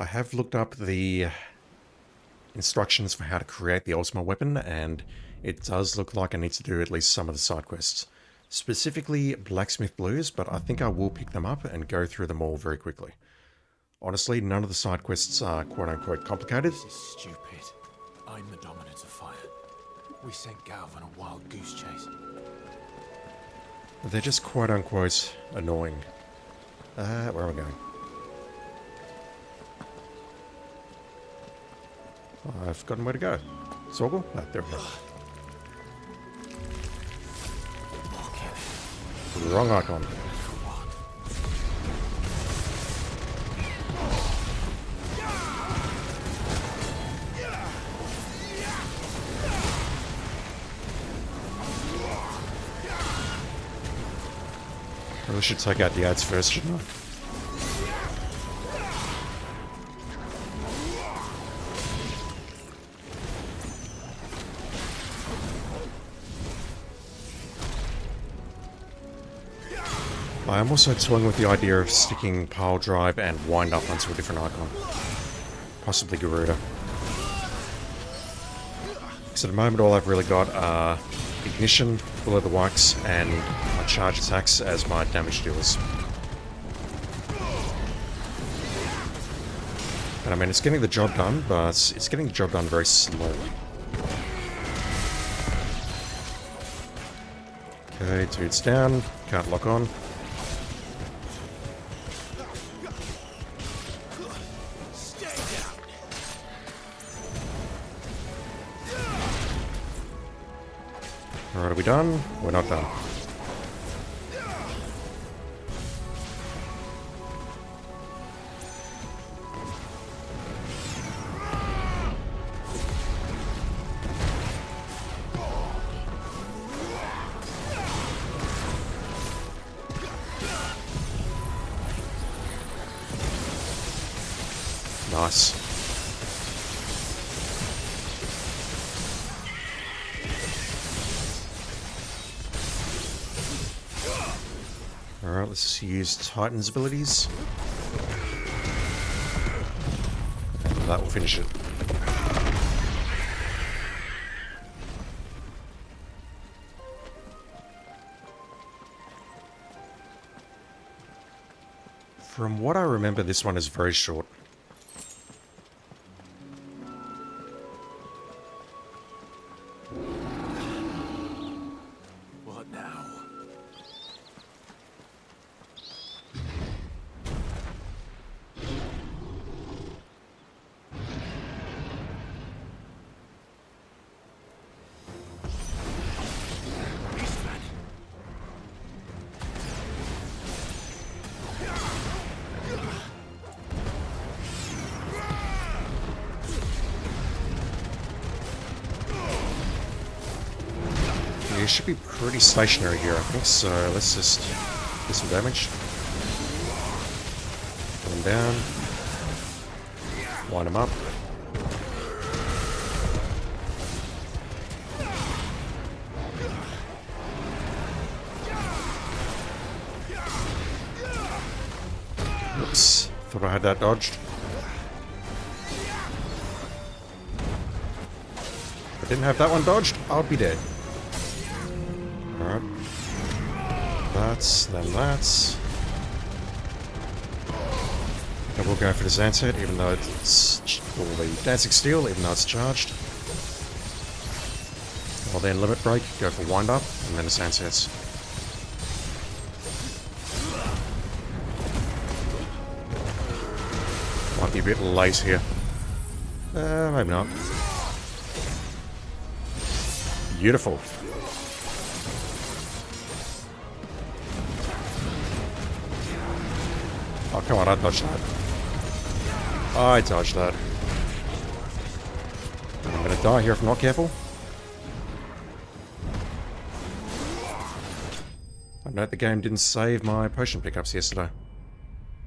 I have looked up the instructions for how to create the ultimate weapon, and it does look like I need to do at least some of the side quests. Specifically Blacksmith Blues, but I think I will pick them up and go through them all very quickly. Honestly, none of the side quests are quote-unquote complicated. This is stupid. I'm the dominant of fire. We sent Galv on a wild goose chase. They're just quote-unquote annoying. Where am I going? I've forgotten where to go. Sorgle? Ah, there we go. Wrong icon. Probably should take out the ads first, shouldn't I? I am also toying with the idea of sticking pile drive and wind up onto a different icon. Possibly Garuda. Because at the moment all I've really got are ignition, below the wax, and my charge attacks as my damage dealers. And I mean, it's getting the job done, but it's getting the job done very slowly. Okay, dude's down, can't lock on. Alright, are we done? We're not done. Nice. Alright, let's use Titan's abilities. And that will finish it. From what I remember, this one is very short. What now? Beastman. You should be pretty stationary here, I think, so let's just do some damage. Put him down. Wind him up. Oops, thought I had that dodged. If I didn't have that one dodged, I would be dead. Alright. That's, then that's. I will go for the Zanset, even though it's... or the Dancing Steel, even though it's charged. I'll then Limit Break, go for Wind Up, and then the Zansets. Might be a bit late here. Maybe not. Beautiful. Oh, come on, I dodged that. I dodged that. I'm gonna die here if I'm not careful. I note the game didn't save my potion pickups yesterday.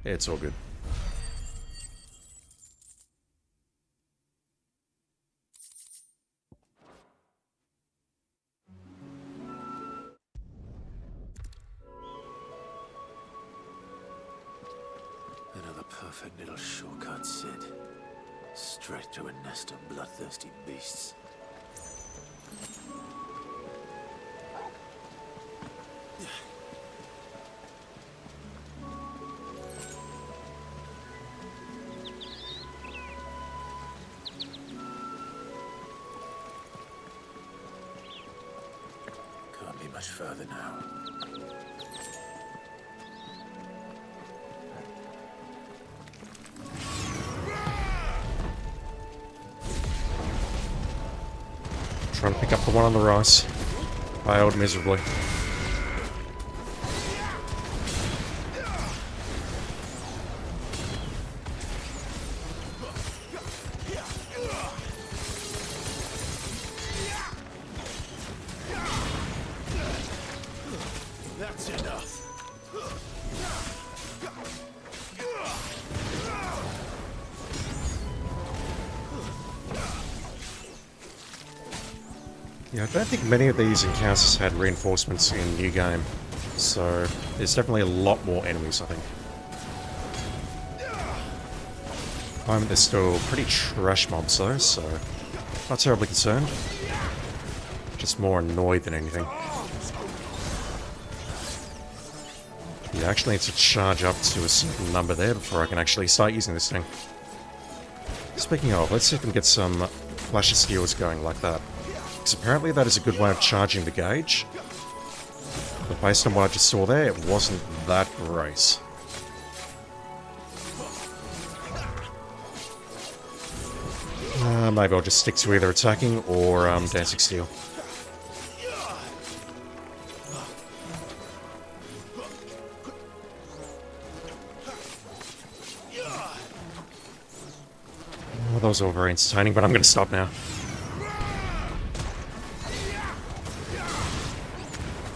It's all good. Another Perfect little shortcut, Sid. Straight to a nest of bloodthirsty beasts. Can't be much further now. Trying to pick up the one on the rise. Failed miserably. That's enough. Yeah, I don't think many of these encounters had reinforcements in New Game, so there's definitely a lot more enemies, I think. At the moment, there's still pretty trash mobs though, so not terribly concerned. Just more annoyed than anything. You actually need to charge up to a certain number there before I can actually start using this thing. Speaking of, let's see if we can get some flash of steels going like that. Because apparently that is a good way of charging the gauge. But based on what I just saw there, it wasn't that great. Maybe I'll just stick to either attacking or dancing steel. Well, that was all very entertaining, but I'm going to stop now.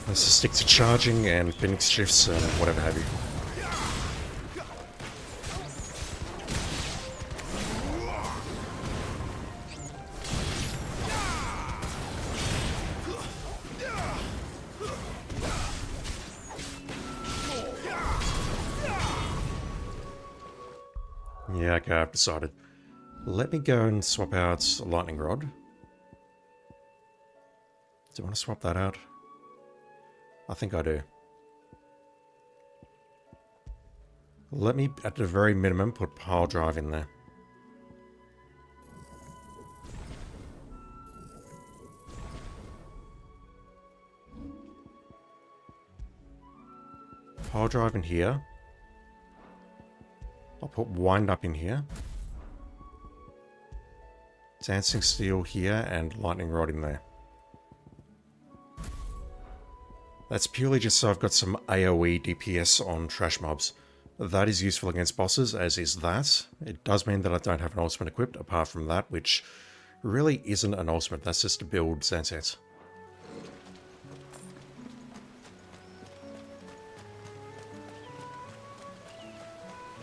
Let's just stick to charging and Phoenix shifts and whatever have you. Yeah, okay, I've decided. Let me go and swap out Lightning Rod. Do I want to swap that out? I think I do. Let me, at the very minimum, put Pile Drive in there. Pile Drive in here. I'll put Wind Up in here. Dancing Steel here and Lightning Rod in there. That's purely just so I've got some AoE DPS on trash mobs. That is useful against bosses, as is that. It does mean that I don't have an ultimate equipped, apart from that, which really isn't an ultimate. That's just to build Zantet.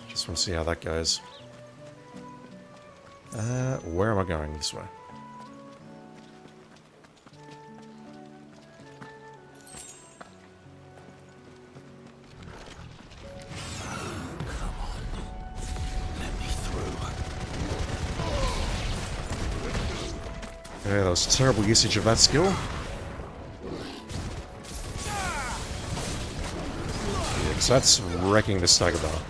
Just want to see how that goes. Where am I going? This way. Yeah, that was terrible usage of that skill. Yeah, because that's wrecking the stagger bar.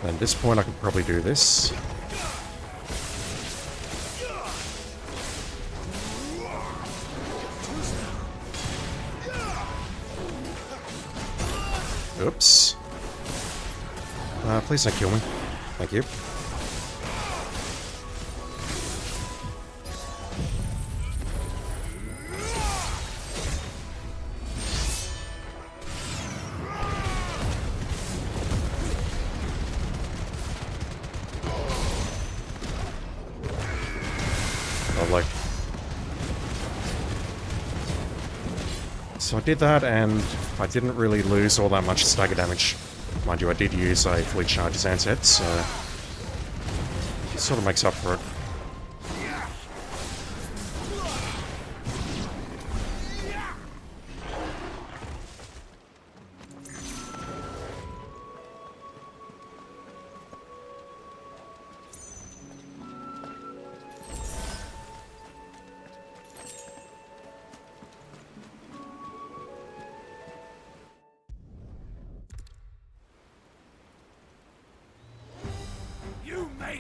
And at this point I could probably do this. Oops. Please don't kill me. Thank you. So I did that, and I didn't really lose all that much stagger damage. Mind you, I did use a fully charged Zanset, so it sort of makes up for it.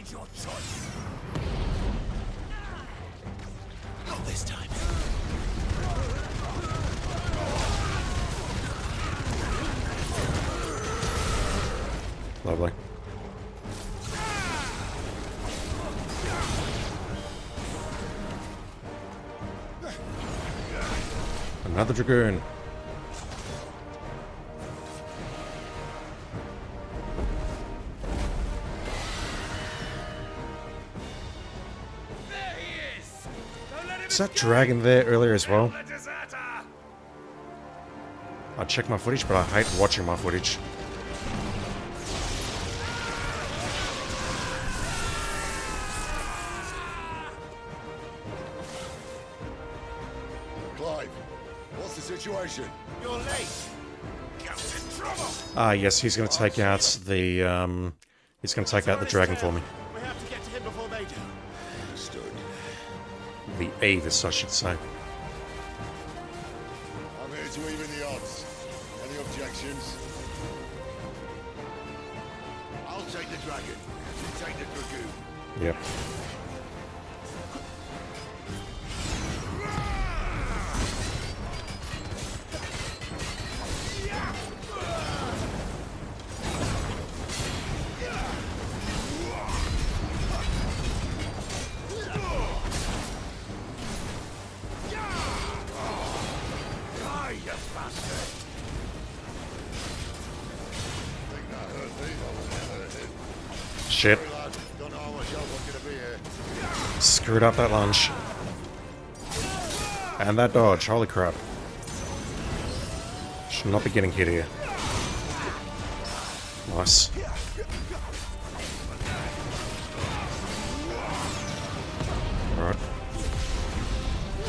made your choice. Not this time. Lovely. Another Dragoon. There he is! Don't let him Is that dragon there earlier as well? the deserter! I check my footage, but I hate watching my footage. Clive, what's the situation? You're late. Gout's in trouble. Ah, yes, he's going to take out the he's going to take out the dragon for me. We have to get to him before they do. Understood. The Avis, I should say. I'm here to even the odds. Any objections? I'll take the dragon. You take the dragoon. Yep. Die, you bastard! Think that hurt me, but was never hit. Shit. Sorry, lad. Don't know how much help I'm gonna be here. Screwed up that lunge. And that dodge, holy crap. Should not be getting hit here. Nice. Alright.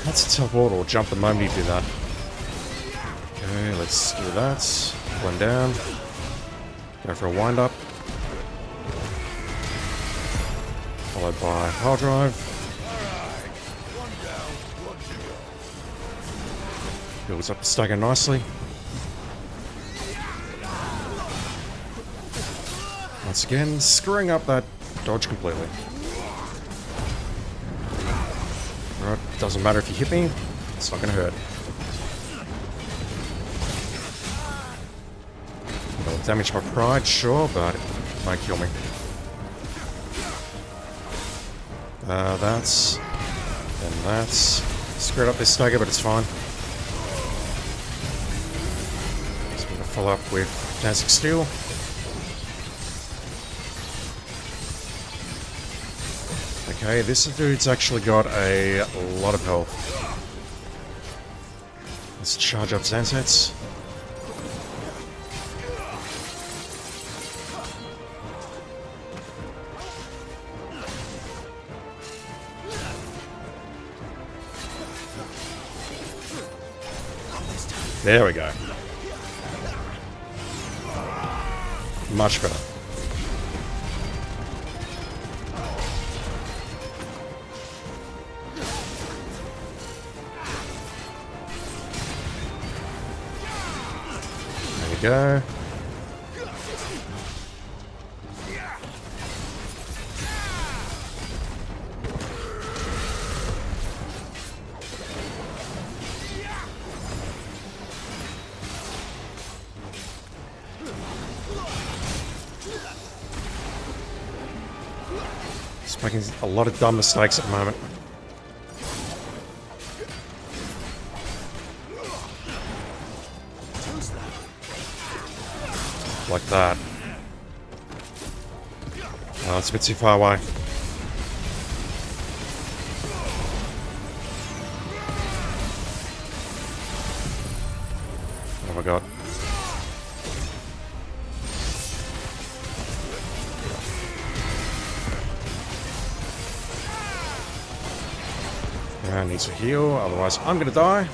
That's a teleport or jump the moment you do that. Okay, let's do that. Blend down. Go for a wind up. Followed by power drive. One down, one to go. Builds up the stagger nicely. Once again, screwing up that dodge completely. Alright, doesn't matter if you hit me, it's not gonna hurt. It'll damage my pride, sure, but it won't kill me. That's... and that's... screwed up this stagger, but it's fine. Just gonna follow up with Fantastic Steel. Okay, this dude's actually got a lot of health. Let's charge up Zansets. There we go. Much better. There we go. Just making a lot of dumb mistakes at the moment. Like that. Oh, it's a bit too far away. What have I got? I need to heal, otherwise I'm gonna die.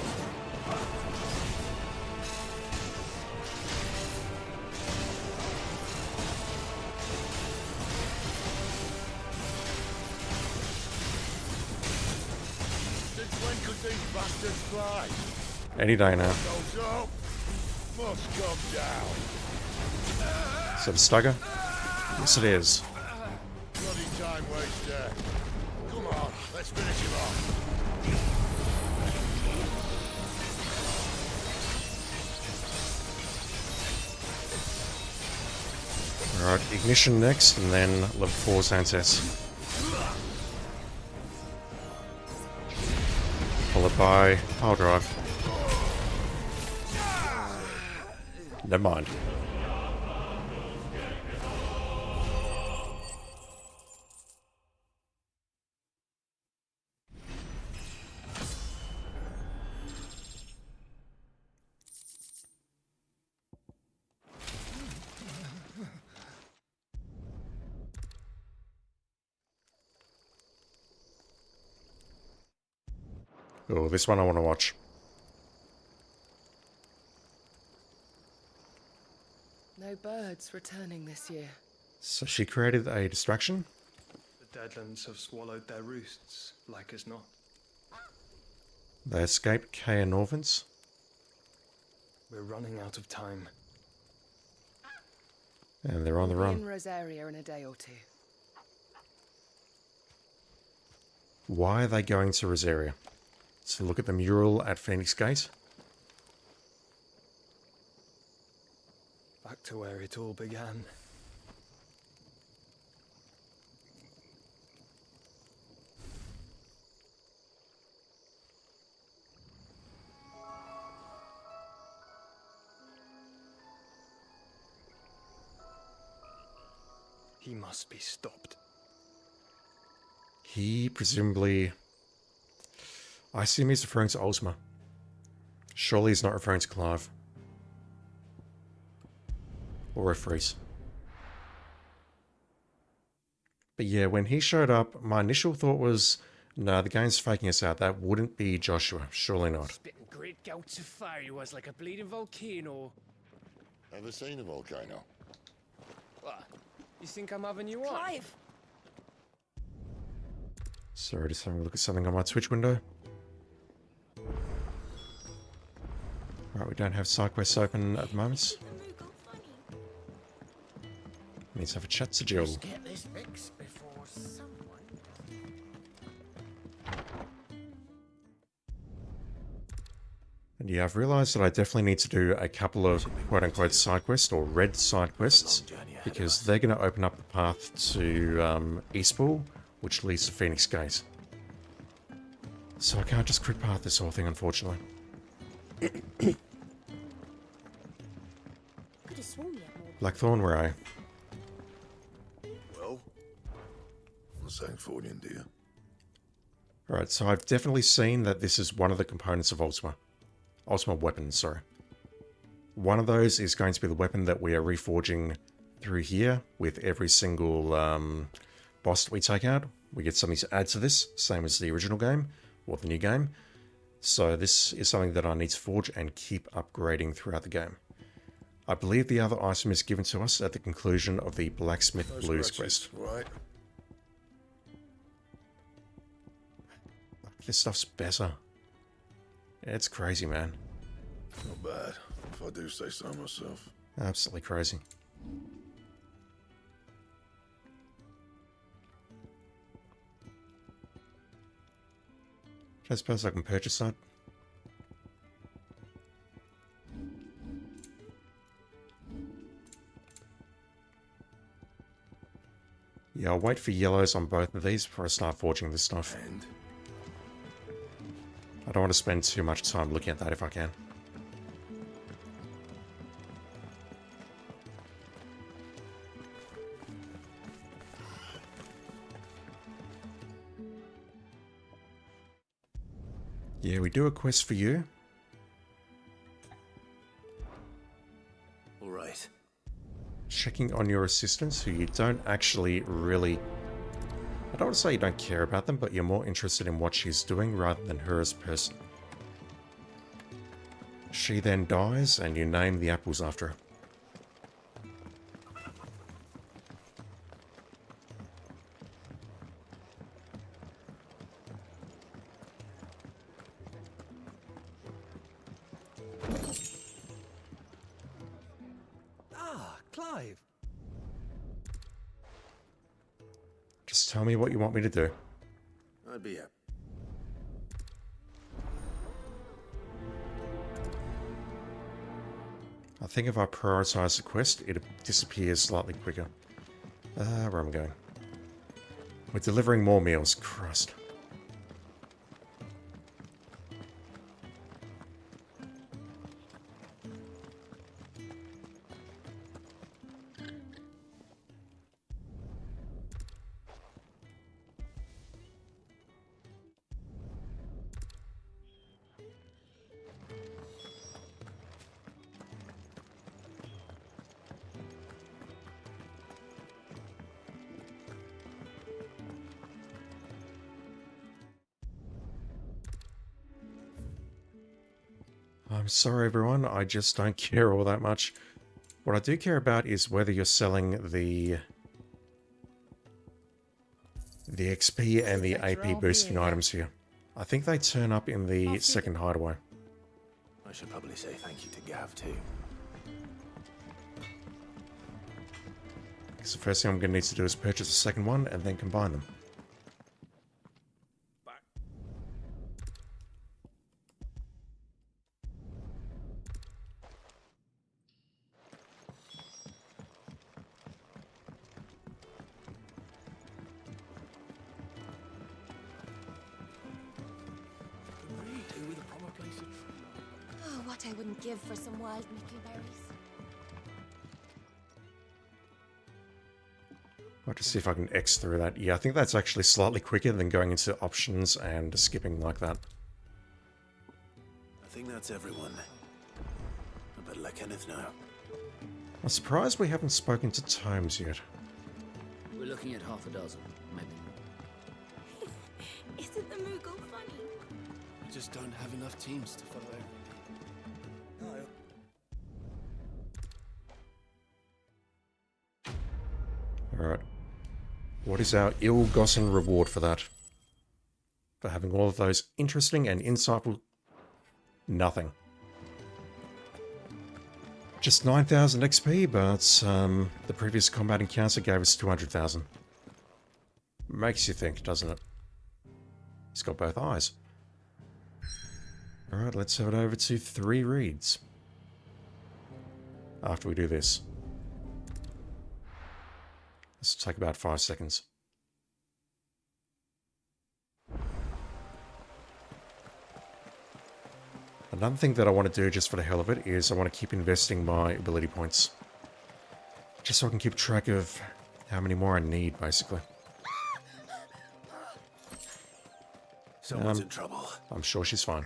Since when could these bastards fly? Any day now. Goes up, must come down. Is that a stagger? Yes, it is. Bloody time waster. Come on, let's finish him off. Alright, ignition next, and then level 4 Xanthus. Followed by power drive. Never mind. Oh, this one I want to watch. No birds returning this year. So she created a distraction. The Deadlands have swallowed their roosts, like as not. They escaped Kaya Norvins. We're running out of time. And they're on the We'll be run. in Rosaria in a day or two. Why are they going to Rosaria? So look at the mural at Phoenix Gate. Back to where it all began. He must be stopped. He presumably... I assume he's referring to Ozma. Surely he's not referring to Clive. Or Ifrit. But yeah, when he showed up, my initial thought was, no, the game's faking us out. That wouldn't be Joshua. Surely not. Spitting great gouts of fire he was like a bleeding volcano. Ever seen a volcano? What? You think I'm having you on? Clive! Sorry, just having a look at something on my Twitch window. Right, we don't have side quests open at the moment. Need to have a chat to Jill. Let's get this fixed before someone... And yeah, I've realised that I definitely need to do a couple of quote-unquote side quests, or red side quests, because they're going to open up the path to Eastpool, which leads to Phoenix Gate. So I can't just quick path this whole thing, unfortunately. Could have sworn you had more. Blackthorn, where are you? Well, I'm saying Fordian, dear. Alright, so I've definitely seen that this is one of the components of Ultima. Ultima weapons, sorry. One of those is going to be the weapon that we are reforging through here with every single boss that we take out. We get something to add to this, same as the original game, or the new game. So this is something that I need to forge and keep upgrading throughout the game. I believe the other item is given to us at the conclusion of the Blacksmith No Blues scratches, quest. right? This stuff's better. It's crazy, man. Not bad, if I do say so myself. Absolutely crazy. I suppose I can purchase that. Yeah, I'll wait for yellows on both of these before I start forging this stuff. And I don't want to spend too much time looking at that if I can. Yeah, we do a quest for you. All right. Checking on your assistants who you don't actually really... I don't want to say you don't care about them, but you're more interested in what she's doing rather than her as a person. She then dies and you name the apples after her. Tell me what you want me to do. I'd be happy. I think if I prioritize the quest, it disappears slightly quicker. Where am I going? We're delivering more meals. Christ. I'm sorry, everyone. I just don't care all that much. What I do care about is whether you're selling the XP and the AP boosting items here. I think they turn up in the second hideaway. I should probably say thank you to Gav, too. Because the first thing I'm going to need to do is purchase a second one and then combine them. Oh, what I wouldn't give for some wild Mickey berries. I'll just see if I can X through that. Yeah, I think that's actually slightly quicker than going into options and skipping like that. I think that's everyone. I better let Kenneth know. I'm surprised we haven't spoken to Tomes yet. We're looking at half a dozen, maybe. Isn't the Moogle funny? We just don't have enough teams to follow everything. Alright. What is our ill-gotten reward for that? For having all of those interesting and insightful... Nothing. Just 9,000 XP, but the previous combat encounter gave us 200,000. Makes you think, doesn't it? He's got both eyes. Alright, let's head over to 3 reads. After we do this. This will take about 5 seconds. Another thing that I want to do just for the hell of it is I want to keep investing my ability points. Just so I can keep track of how many more I need, basically. Someone's in trouble. I'm sure she's fine.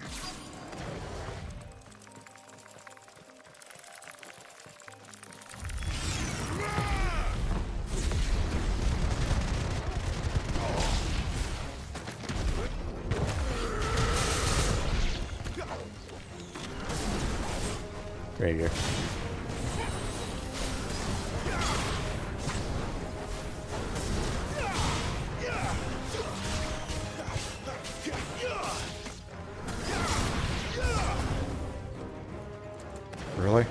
There you go. Really?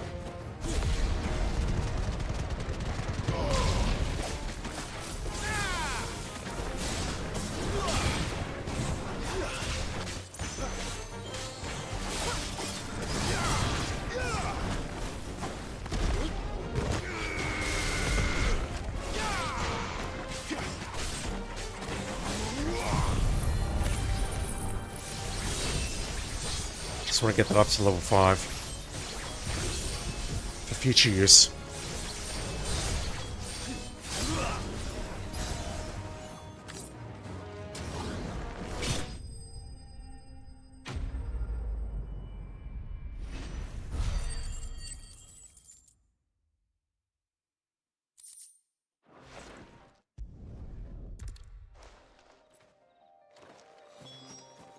Just want to get that up to level 5 for future use.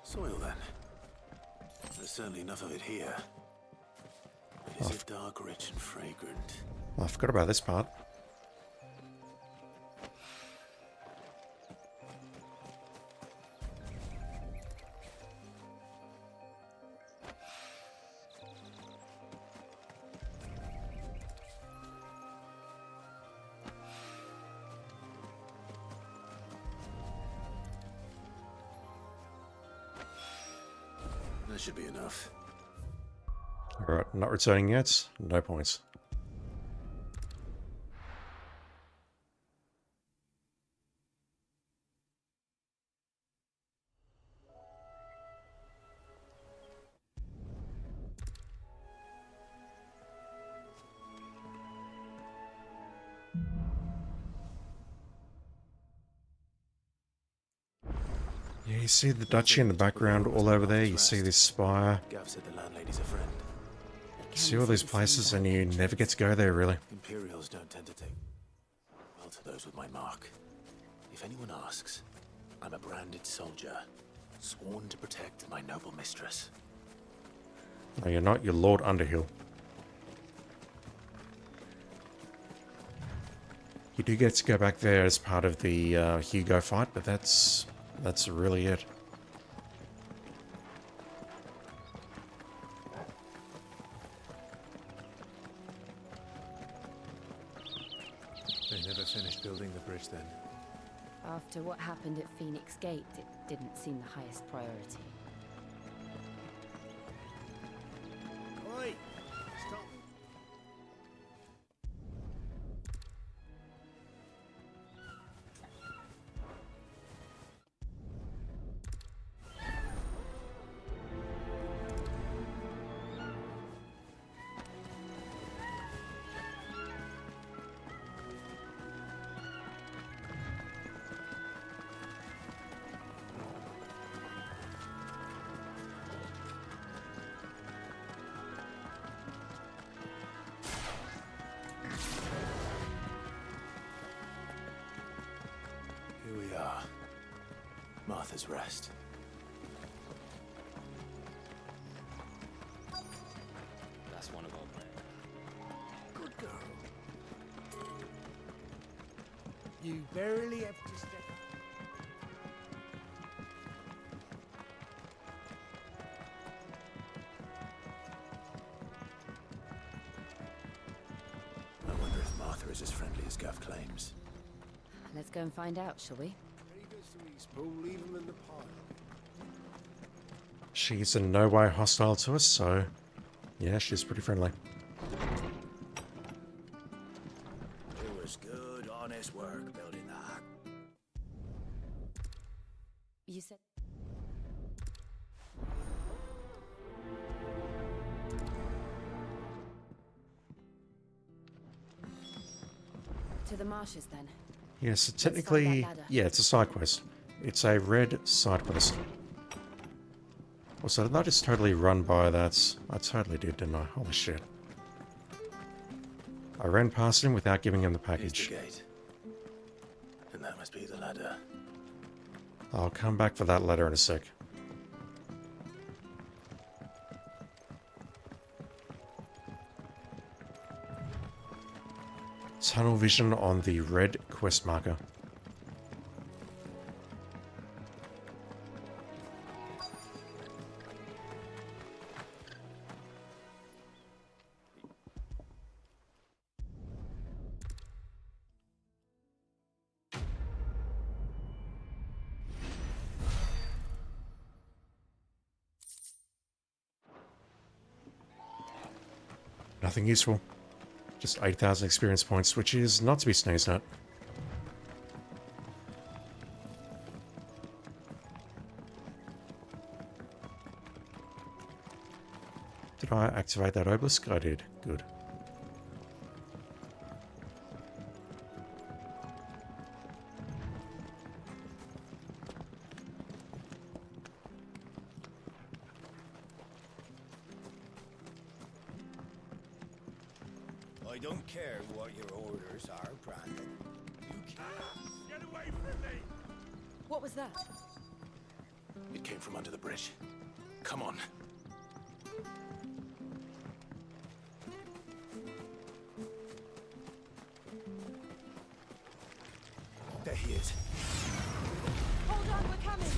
Soil, then. There's certainly enough of it here. Is it dark, rich, and fragrant? Oh, I forgot about this part. That should be enough. Alright, not returning yet. No points. Yeah, you see the duchy in the background all over there. You see this spire. Gav said the landlady's a friend. You see all these places and you never get to go there, really. Imperials don't tend to take well to those with my mark. If anyone asks, I'm a branded soldier, sworn to protect my noble mistress. No, you're not. You're Lord Underhill. You do get to go back there as part of the Hugo fight, but that's really it. They never finished building the bridge then. After what happened at Phoenix Gate, it didn't seem the highest priority. Oi! Stop! Here we are. Martha's Rest. That's one of our men. Good girl. You barely have to step. I wonder if Martha is as friendly as Gav claims. Let's go and find out, shall we? Leave them in the pile. She's in no way hostile to us, so yeah, she's pretty friendly. It was good, honest work building that. You said... To the marshes, then. Yeah, so find that technically, ladder. yeah, it's a side quest. It's a red side quest. Also, did I just totally run by that? I totally did, didn't I? Holy shit. I ran past him without giving him the Here's package. the gate. And that must be the ladder. I'll come back for that letter in a sec. Tunnel vision on the red quest marker. Nothing useful. Just 8,000 experience points, which is not to be sneezed at. Did I activate that obelisk? I did. Good. I don't care what your orders are, Brandon. You can't get away from me! What was that? It came from under the bridge. Come on. There he is. Hold on, we're coming.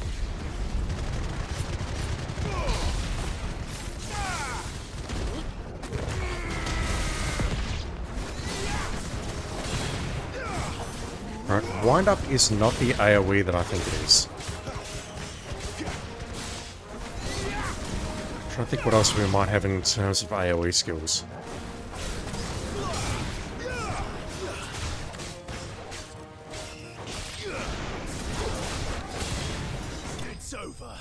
Right, wind up is not the AoE that I think it is. trying to think what else we might have in terms of AoE skills. It's over.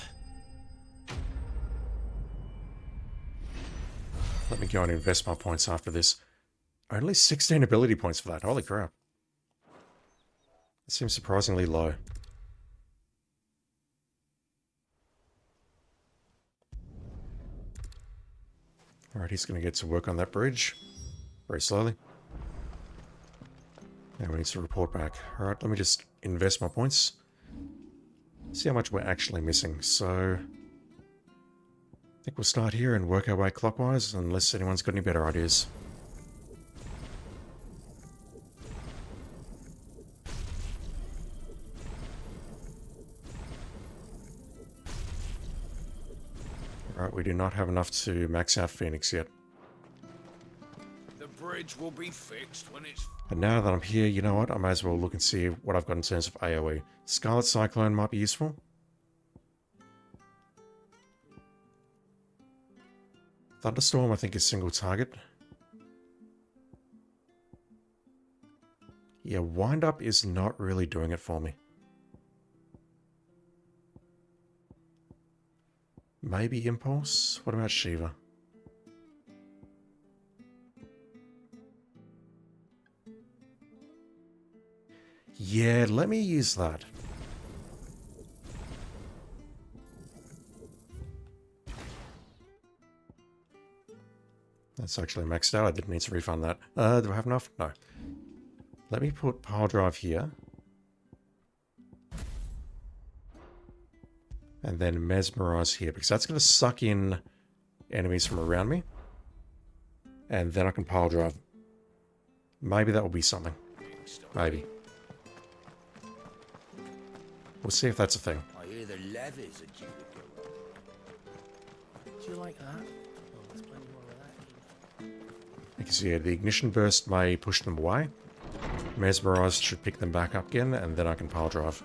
Let me go and invest my points after this. Only 16 ability points for that. Holy crap. That seems surprisingly low. Alright, he's going to get to work on that bridge. Very slowly. Now we need to report back. Alright, let me just invest my points. See how much we're actually missing. So, I think we'll start here and work our way clockwise, unless anyone's got any better ideas. Alright, we do not have enough to max out Phoenix yet. The bridge will be fixed when it's... But now that I'm here, you know what? I may as well look and see what I've got in terms of AoE. Scarlet Cyclone might be useful. Thunderstorm, I think, is single target. Yeah, Wind Up is not really doing it for me. Maybe Impulse? What about Shiva? Yeah, let me use that. That's actually maxed out. I didn't need to refund that. Do I have enough? No. Let me put Pile Drive here. And then Mesmerize here, because that's going to suck in enemies from around me. And then I can Pile Drive. Maybe that will be something. Maybe. We'll see if that's a thing. I hear the levies are due to go up. Do you like that? Oh, there's plenty more of that. You can see the Ignition Burst may push them away. Mesmerize should pick them back up again, and then I can Pile Drive.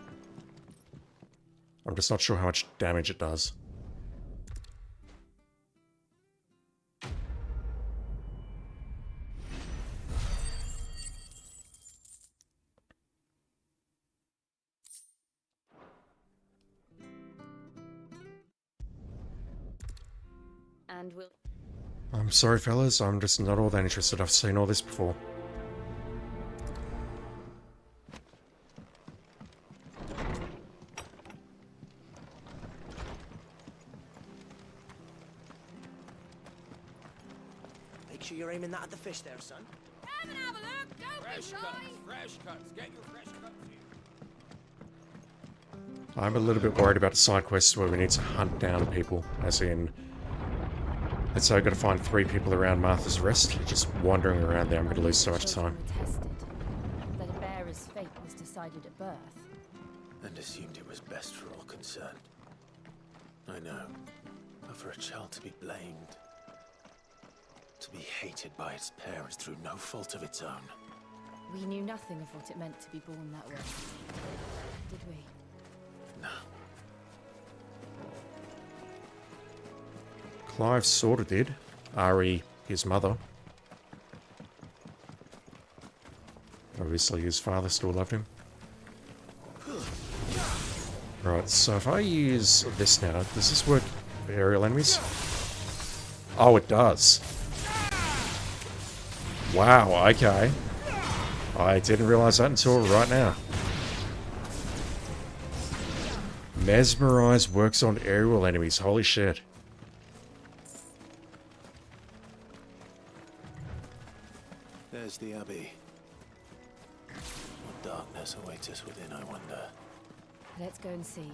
I'm just not sure how much damage it does. And we'll... I'm sorry, fellas. I'm just not all that interested. I've seen all this before. Make sure you're aiming that at the fish there, son. Come and have a look. Don't be Fresh shy. cuts, fresh cuts. Get your fresh cuts here. I'm a little bit worried about the side quests where we need to hunt down people. As in, let's say I've got to find 3 people around Martha's Rest. Just wandering around there, I'm going to lose so much time. Tested that a bearer's fate was decided at birth. And assumed it was best for all concerned. I know. But for a child to be blamed, to be hated by its parents through no fault of its own. We knew nothing of what it meant to be born that way, did we? No. Clive sort of did. Ari, his mother. Obviously his father still loved him. Right, so if I use this now, does this work for aerial enemies? Oh, it does. Wow, okay. I didn't realize that until right now. Mesmerize works on aerial enemies. Holy shit. There's the Abbey. What darkness awaits us within, I wonder. Let's go and see.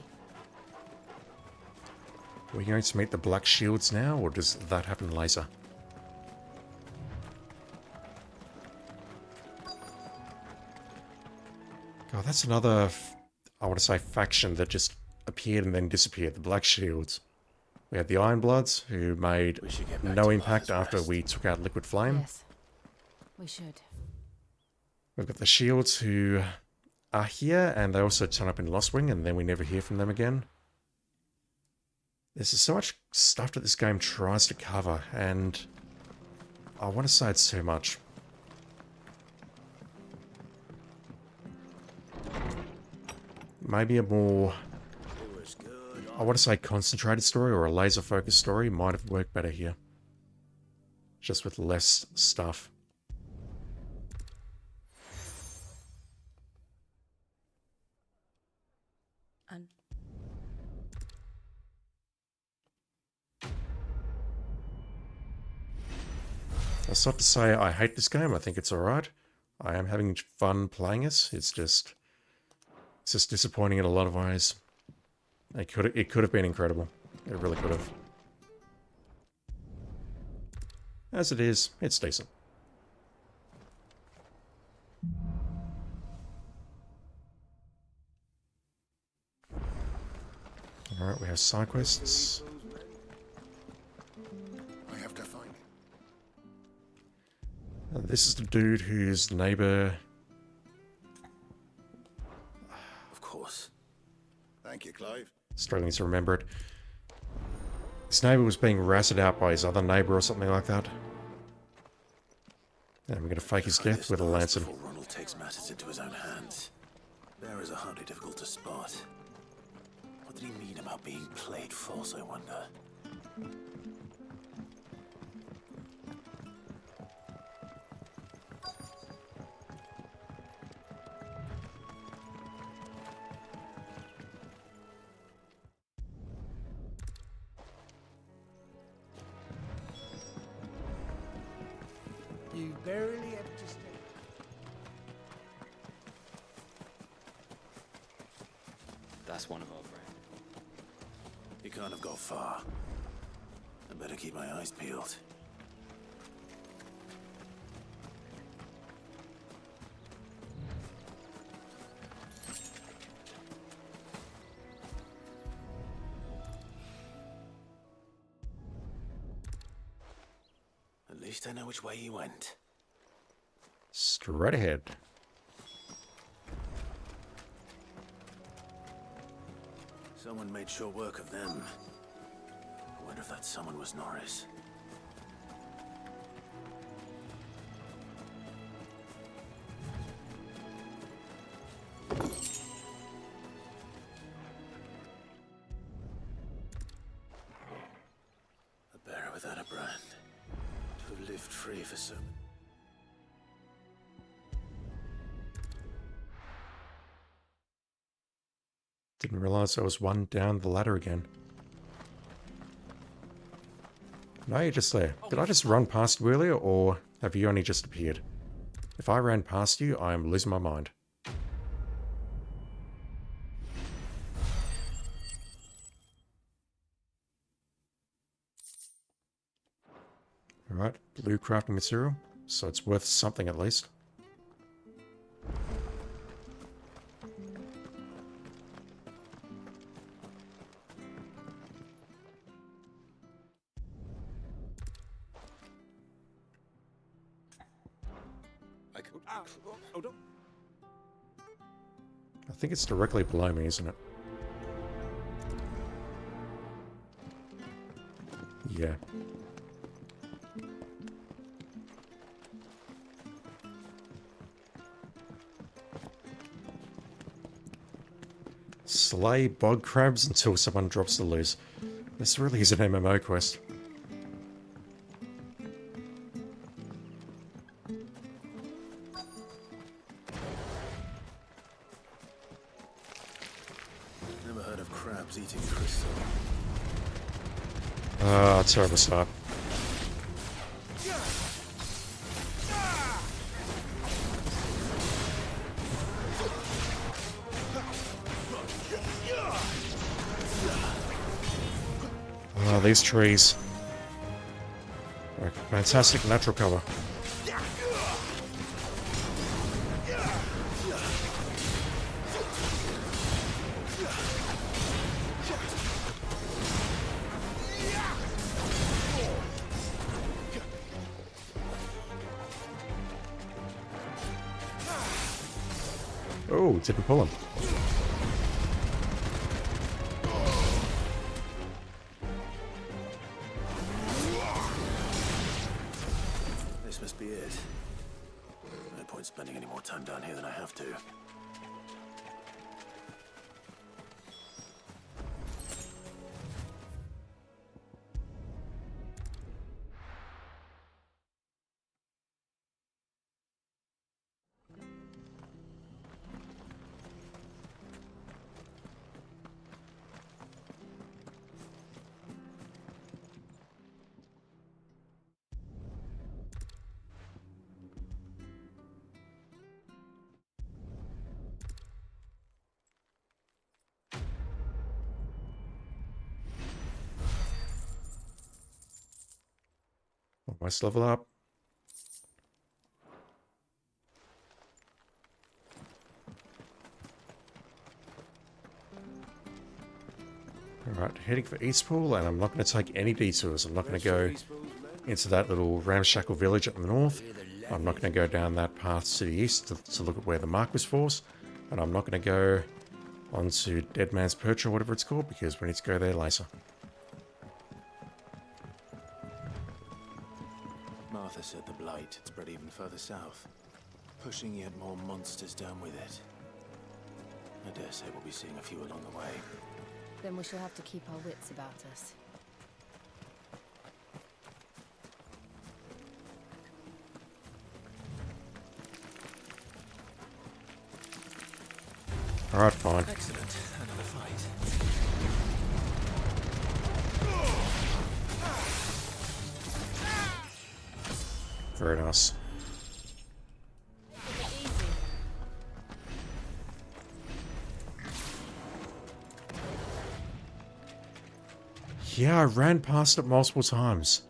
Are we going to meet the Black Shields now, or does that happen later? God, that's another, I want to say, faction that just appeared and then disappeared. The Black Shields. We had the Ironbloods, who made no impact after we took out Liquid Flame. Yes, we should. We've got the Shields, who are here, and they also turn up in Lost Wing, and then we never hear from them again. There's just so much stuff that this game tries to cover, and I want to say it's too much. Maybe a more, I want to say concentrated story or a laser focused story might have worked better here. Just with less stuff. And That's not to say I hate this game. I think it's alright. I am having fun playing it. It's just disappointing in a lot of ways. It could have been incredible. It really could have. As it is, it's decent. Alright, we have side quests. I have to find it. This is the dude whose neighbor... Of course. Thank you, Clive. Struggling to remember it. His neighbor was being ratted out by his other neighbor or something like that. And we're going to fake his death with a lantern. Before Ronald takes matters into his own hands. Bearers are hardly difficult to spot. What did he mean about being played false, I wonder? You barely have to stay. That's one of our friends. He can't have got far. I better keep my eyes peeled. At least I know which way he went. Straight ahead. Someone made sure work of them. I wonder if that someone was Norris. A bearer without a brand. To have lived free for so... Didn't realize I was one down the ladder again. No, you're just there. Did I just run past you earlier, or have you only just appeared? If I ran past you, I am losing my mind. Alright, blue crafting material, so it's worth something at least. I think it's directly below me, isn't it? Yeah. Slay bog crabs until someone drops the loose. This really is an MMO quest. Never heard of crabs eating crystal. Ah, terrible start. Ah, these trees. Fantastic natural cover. Oh, didn't pull him. point spending any more time down here than I have to. Almost level up. Alright, heading for Eastpool, and I'm not going to take any detours. I'm not going to go into that little ramshackle village at the north. I'm not going to go down that path to the east to look at where the mark was forced. And I'm not going to go onto Dead Man's Perch or whatever it's called, because we need to go there later. Martha said the blight had spread even further south, pushing yet more monsters down with it. I dare say we'll be seeing a few along the way. Then we shall have to keep our wits about us. Alright, fine. Excellent. Another fight. Very nice. Yeah, I ran past it multiple times.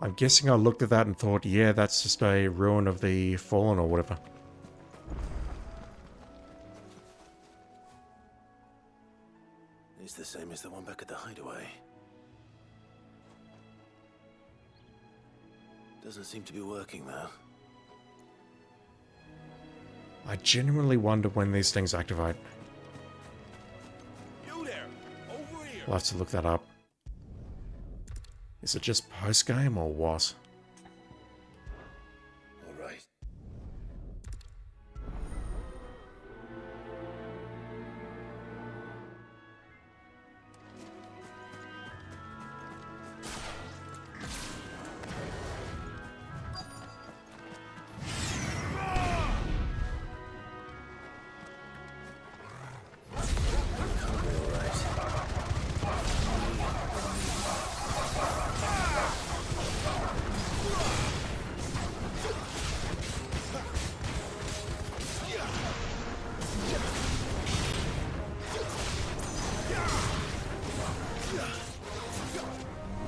I'm guessing I looked at that and thought, yeah, that's just a ruin of the Fallen or whatever. It's the same as the one back at the hideaway. Doesn't seem to be working, though. I genuinely wonder when these things activate. You there! Over here! I'll have to look that up. Is it just post-game or what? All right.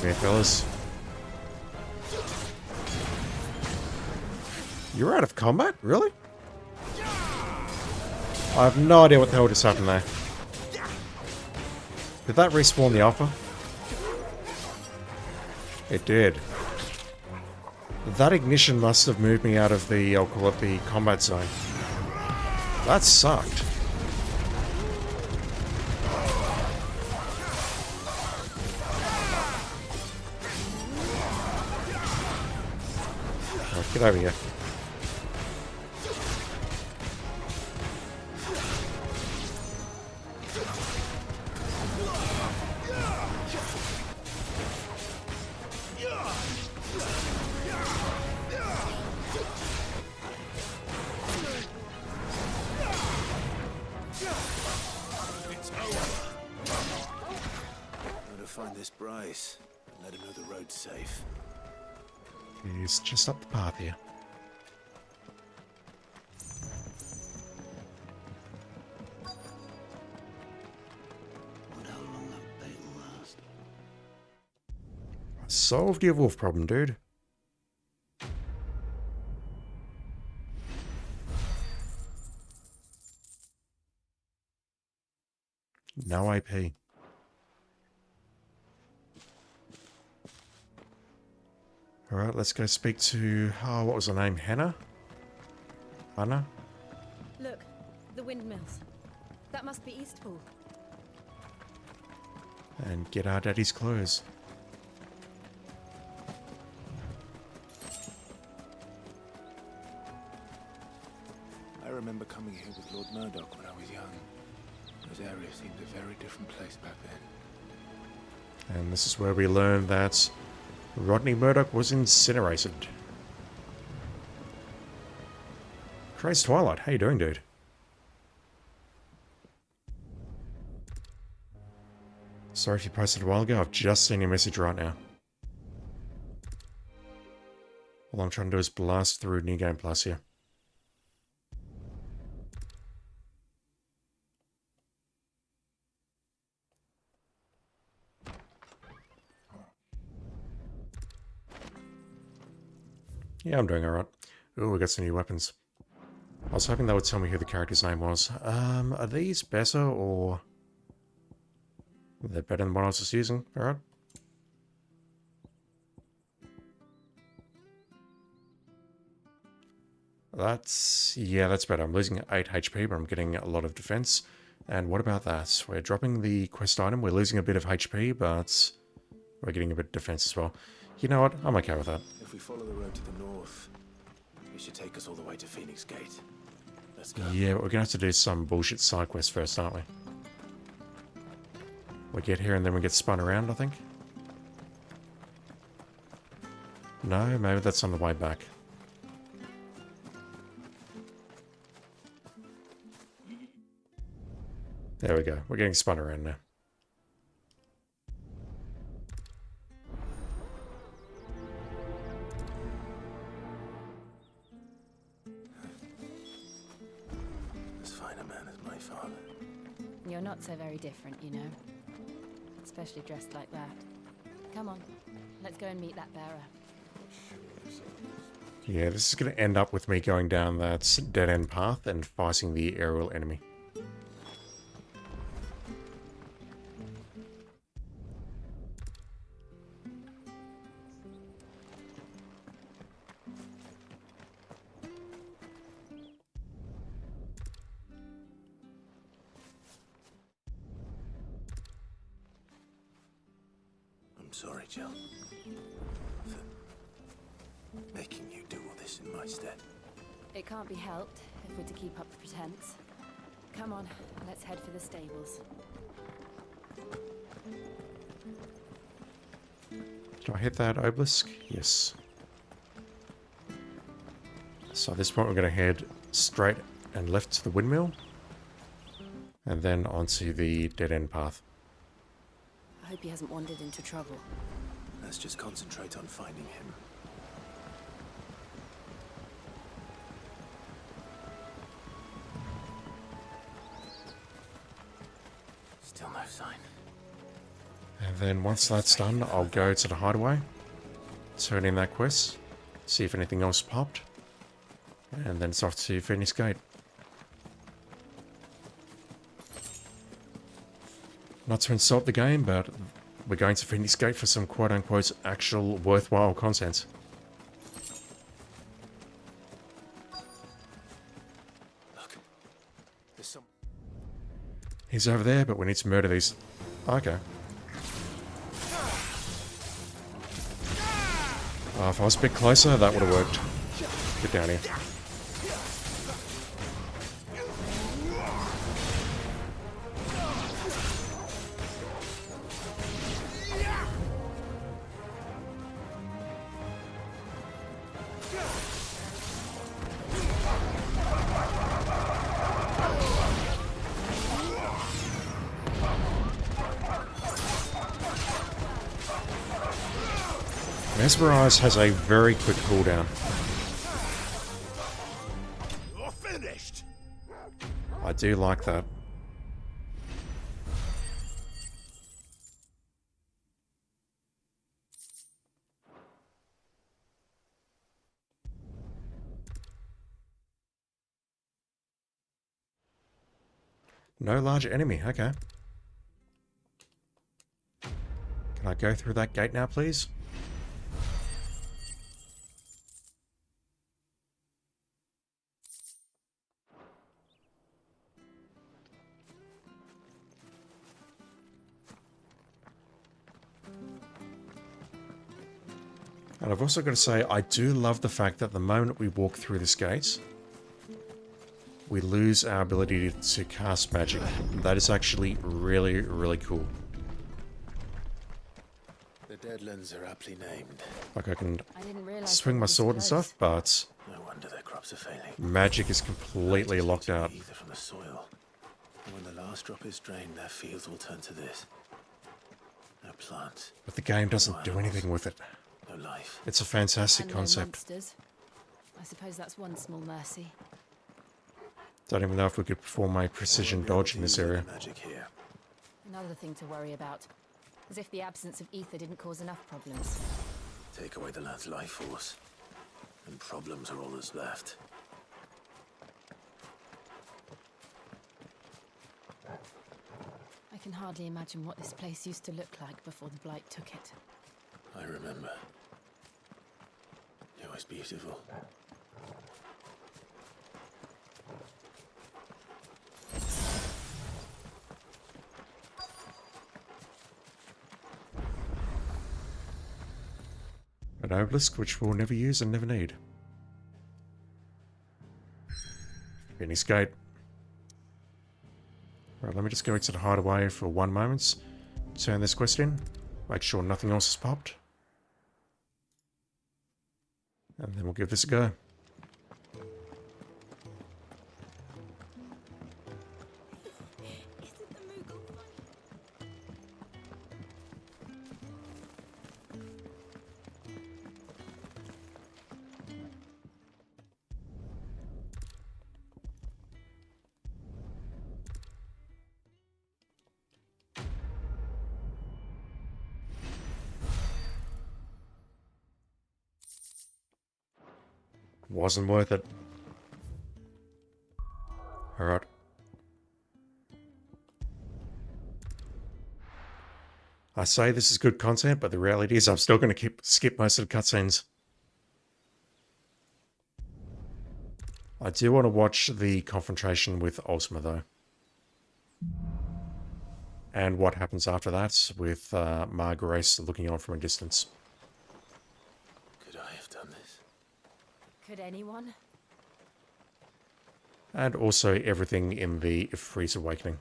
Okay, fellas. You're out of combat? Really? I have no idea what the hell just happened there. Did that respawn the alpha? It did. That ignition must have moved me out of the, I'll call it the combat zone. That sucked. Oh, get over here. Gotta find this Bryce and let him know the road's safe. He's just up the path here. Wonder how long that bait will last. Solved your wolf problem, dude. No AP. Alright, let's go speak to... Oh, what was her name? Hannah? Anna? Look, the windmills. That must be Eastpool. And get our daddy's clothes. remember coming here with Lord Murdoch when I was young. Those areas seemed a very different place back then. And this is where we learn that Rodney Murdoch was incinerated. Craze Twilight, how you doing, dude? Sorry if you posted a while ago, I've just seen your message right now. All I'm trying to do is blast through New Game Plus here. Yeah, I'm doing alright. Ooh, we got some new weapons. I was hoping that would tell me who the character's name was. Are these better or... They're better than what I was just using, alright? Yeah, that's better. I'm losing 8 HP, but I'm getting a lot of defense. And what about that? We're dropping the quest item. We're losing a bit of HP, but we're getting a bit of defense as well. You know what? I'm okay with that. If we follow the road to the north, it should take us all the way to Phoenix Gate. Let's go. Yeah, but we're gonna have to do some bullshit side quest first, aren't we? We get here and then we get spun around, I think. No, maybe that's on the way back. There we go. We're getting spun around now. As fine a man as my father. You're not so very different, you know. Especially dressed like that. Come on, let's go and meet that bearer. Yeah, this is going to end up with me going down that dead-end path and fighting the aerial enemy. I'm sorry, Jill. For making you do all this in my stead. It can't be helped if we're to keep up the pretense. Come on, let's head for the stables. Did I hit that obelisk? Yes. So at this point we're going to head straight and left to the windmill. And then onto the dead-end path. I hope he hasn't wandered into trouble. Let's just concentrate on finding him. Still no sign. And then once that's done, I'll go to the hideaway, turn in that quest, see if anything else popped, and then it's off to Phoenix Gate. Not to insult the game, but we're going to Phoenix Gate for some quote-unquote actual worthwhile content. Look, there's some. He's over there, but we need to murder these. Okay. If I was a bit closer, that would have worked. Get down here. Mesmerize has a very quick cooldown. You're finished. I do like that. No large enemy, okay. Can I go through that gate now, please? And I've also got to say, I do love the fact that the moment we walk through this gate, we lose our ability to cast magic. That is actually really, really cool. The Deadlands are aptly named. Like I can I didn't realize swing they my were this sword and close. stuff, but No wonder their crops are failing. magic is completely locked out. Ether from the soil. And when the last drop is drained, their fields will turn to this. No plants, But the game doesn't do anything with it. no life. It's a fantastic And no concept. monsters. I suppose that's one small mercy. Don't even know if we could perform a precision dodge in this area. Magic here. Another thing to worry about. As if the absence of ether didn't cause enough problems. Take away the lad's life force, and problems are all that's left. I can hardly imagine what this place used to look like before the Blight took it. I remember. It was beautiful. An obelisk which we'll never use and never need. Phoenix Gate. Right, let me just go into the hideaway for 1 moment. Turn this quest in. Make sure nothing else has popped. And then we'll give this a go. Wasn't worth it. Alright. I say this is good content, but the reality is I'm still going to skip most of the cutscenes. I do want to watch the confrontation with Ultima, though. And what happens after that with Margrace looking on from a distance. Could I have done this? Could anyone? And also everything in the Freeze Awakening.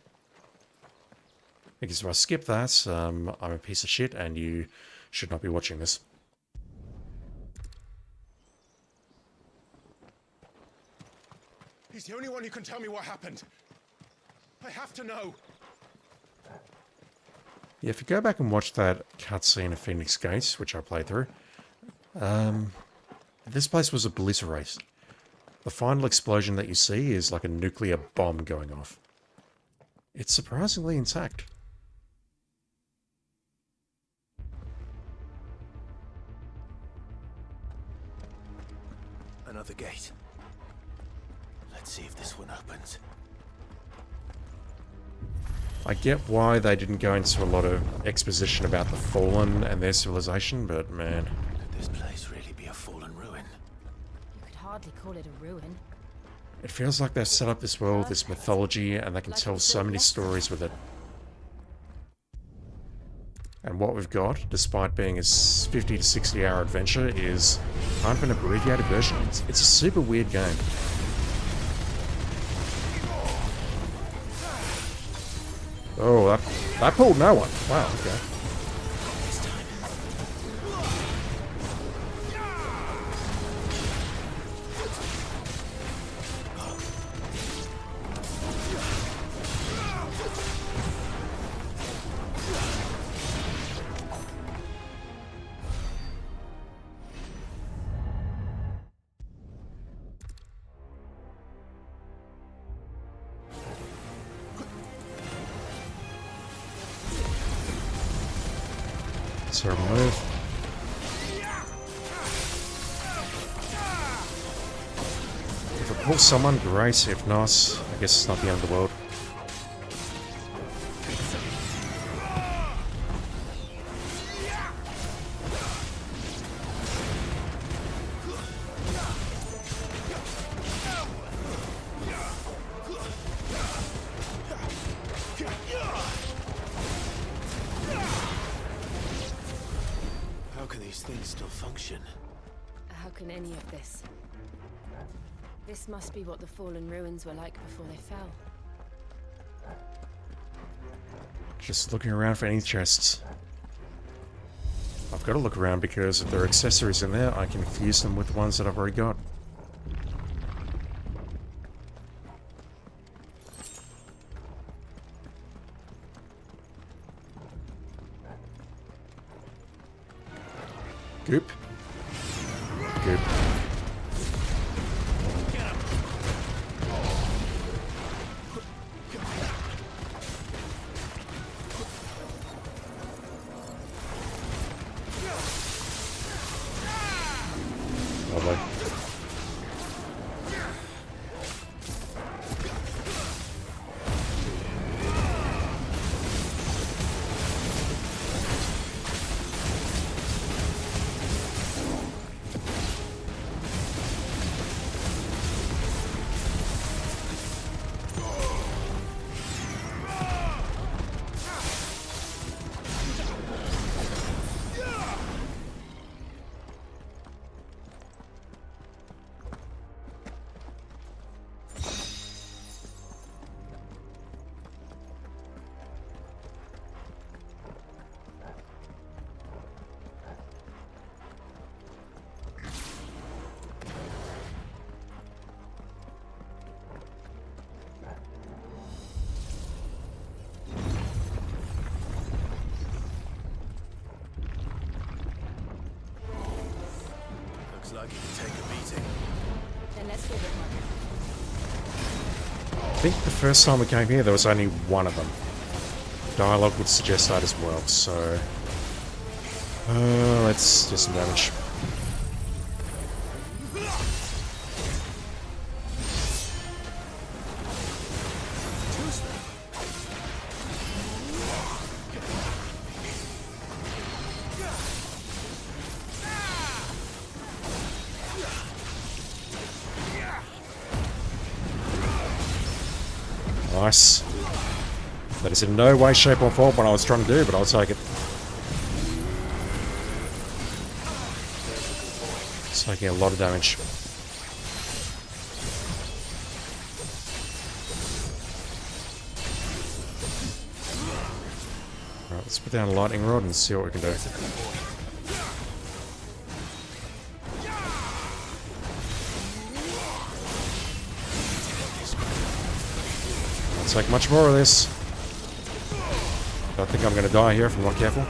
Because if I skip that, I'm a piece of shit and you should not be watching this. He's the only one who can tell me what happened. I have to know. Yeah, if you go back and watch that cutscene of Phoenix Gate, which I played through, this place was obliterated. The final explosion that you see is like a nuclear bomb going off. It's surprisingly intact. Another gate. Let's see if this one opens. I get why they didn't go into a lot of exposition about the Fallen and their civilization, but man. Could this place really be a fallen ruin? You could hardly call it a ruin. It feels like they've set up this world, this mythology, and they can tell so many stories with it. And what we've got, despite being a 50 to 60 hour adventure, is kind of an abbreviated version. It's a super weird game. Oh, that pulled no one. Wow, okay. So move. If it pulls someone, great. If not, I guess it's not the end of the world. How can these things still function? How can any of this? This must be what the fallen ruins were like before they fell. Just looking around for any chests. I've got to look around because if there are accessories in there, I can fuse them with the ones that I've already got. Goop. Goop. Lovely. Looks like you can take a beating. Then let's give it one. I think the first time we came here, there was only one of them. Dialogue would suggest that as well, so... let's do some damage. Nice. That is in no way, shape or form what I was trying to do, but I'll take it. It's taking a lot of damage. Alright, let's put down a lightning rod and see what we can do. Take much more of this. I think I'm going to die here if I'm not careful.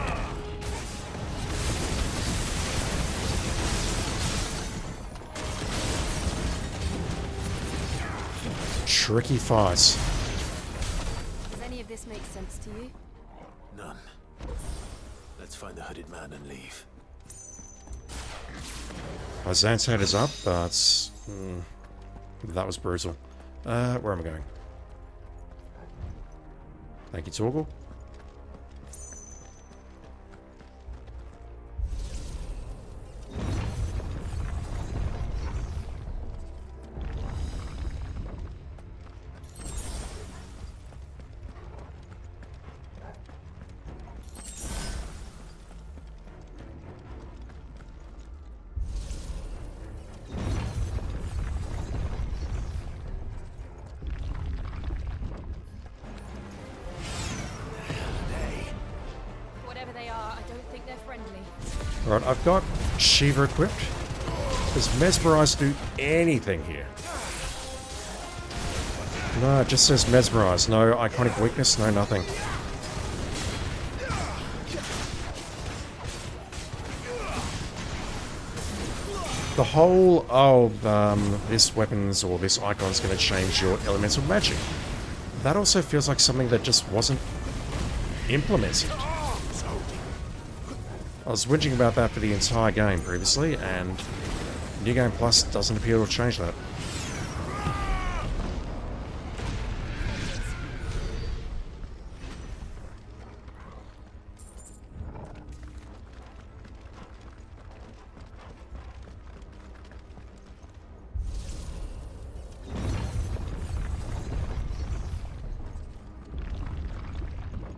Tricky fights. Does any of this make sense to you? None. Let's find the hooded man and leave. Zan's head is up, but that was brutal. Where am I going? Thank you, Torgal. Alright, I've got Shiva equipped. Does Mesmerize do anything here? No, it just says Mesmerize. No iconic weakness, no nothing. The whole, this weapons or this icon's going to change your elemental magic. That also feels like something that just wasn't implemented. I was whinging about that for the entire game previously, and New Game Plus doesn't appear to have changed that.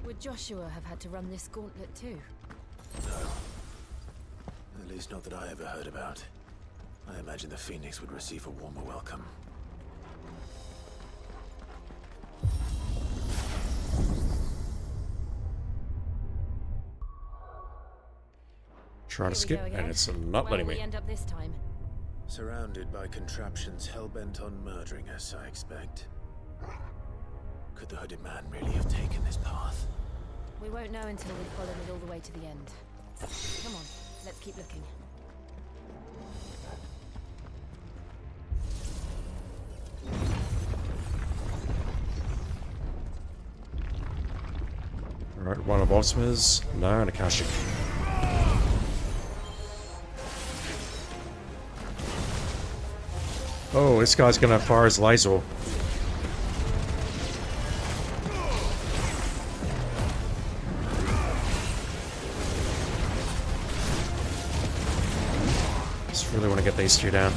Would Joshua have had to run this gauntlet too? No. At least not that I ever heard about. I imagine the Phoenix would receive a warmer welcome. trying to Here we skip, go and again. it's not Where letting will we me. end up this time? Surrounded by contraptions hell-bent on murdering us, I expect. Could the hooded man really have taken this path? We won't know until we've followed it all the way to the end. Come on, let's keep looking. Alright, one of Ozma's. No, and Akashic. Oh, this guy's gonna fire his laser. Just really want to get these two down.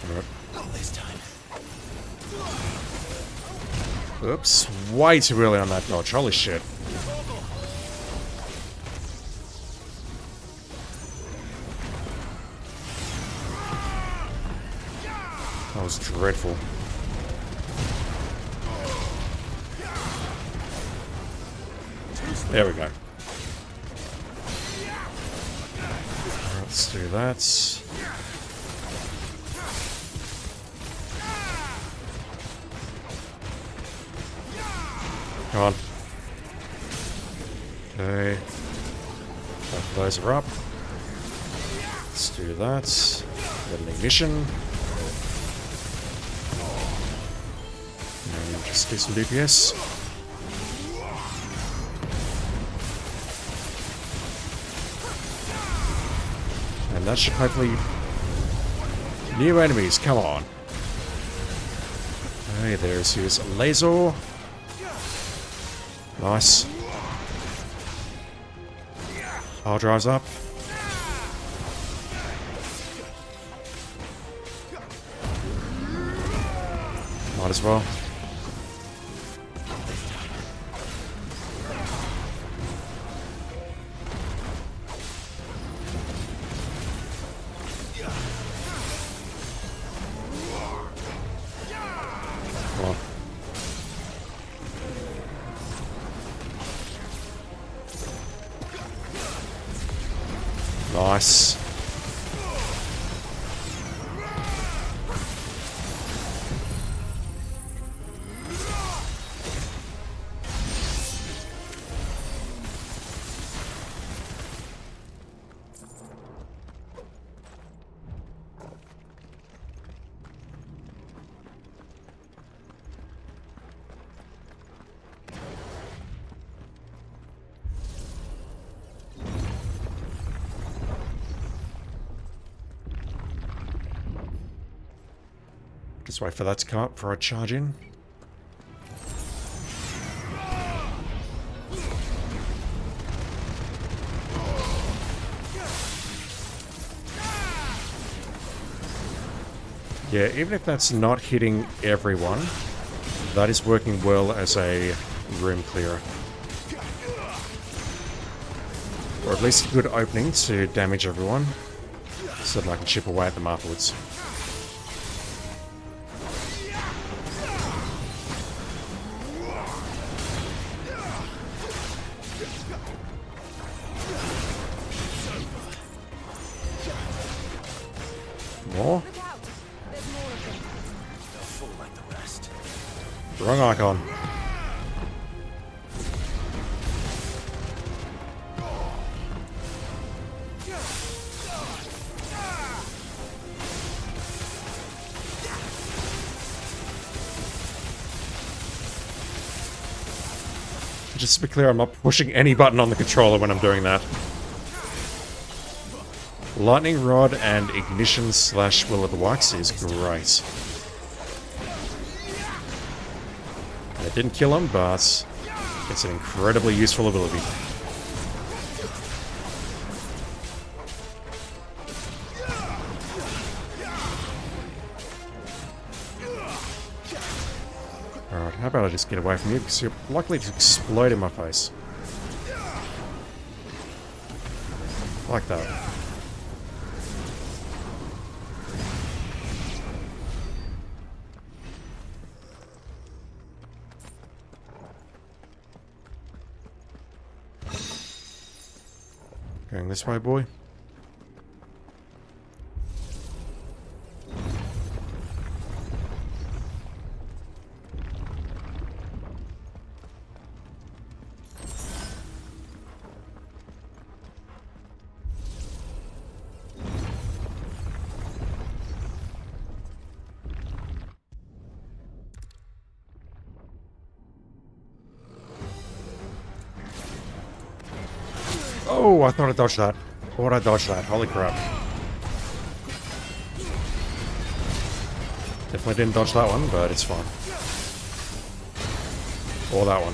Alright. Not this time. Oops, way too early on that dodge. Holy shit. That was dreadful. There we go. Alright, let's do that. Come on. Okay. Both of those are up. Let's do that. Get an ignition. And just do some DPS. And that should hopefully... New enemies, come on. Okay, there's his laser. Nice. Power drives up. Might as well. Come on. Nice. Just wait for that to come up before I charge in. Yeah, even if that's not hitting everyone, that is working well as a room clearer. Or at least a good opening to damage everyone, so that I can chip away at them afterwards. More? Look out! There's more of them. They'll fall like the rest. Wrong icon. Just to be clear, I'm not pushing any button on the controller when I'm doing that. Lightning Rod and Ignition / Will of the Wax is great. And it didn't kill him, but it's an incredibly useful ability. Alright, how about I just get away from you, because you're likely to explode in my face. Like that. Going this way, boy. Oh, I thought I dodged that. Thought I dodged that. Holy crap. Definitely didn't dodge that one, but it's fine. Or that one.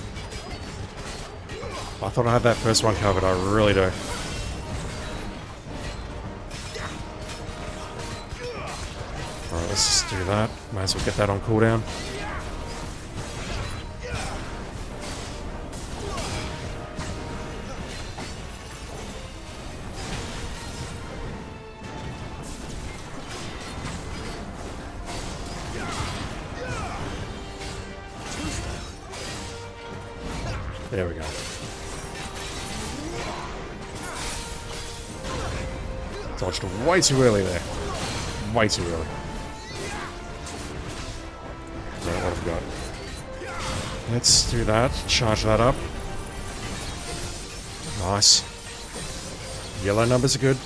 I thought I had that first one covered. I really do. Alright, let's just do that. Might as well get that on cooldown. There we go. Dodged way too early there. Way too early. Right, what have we got? Let's do that. Charge that up. Nice. Yellow numbers are good.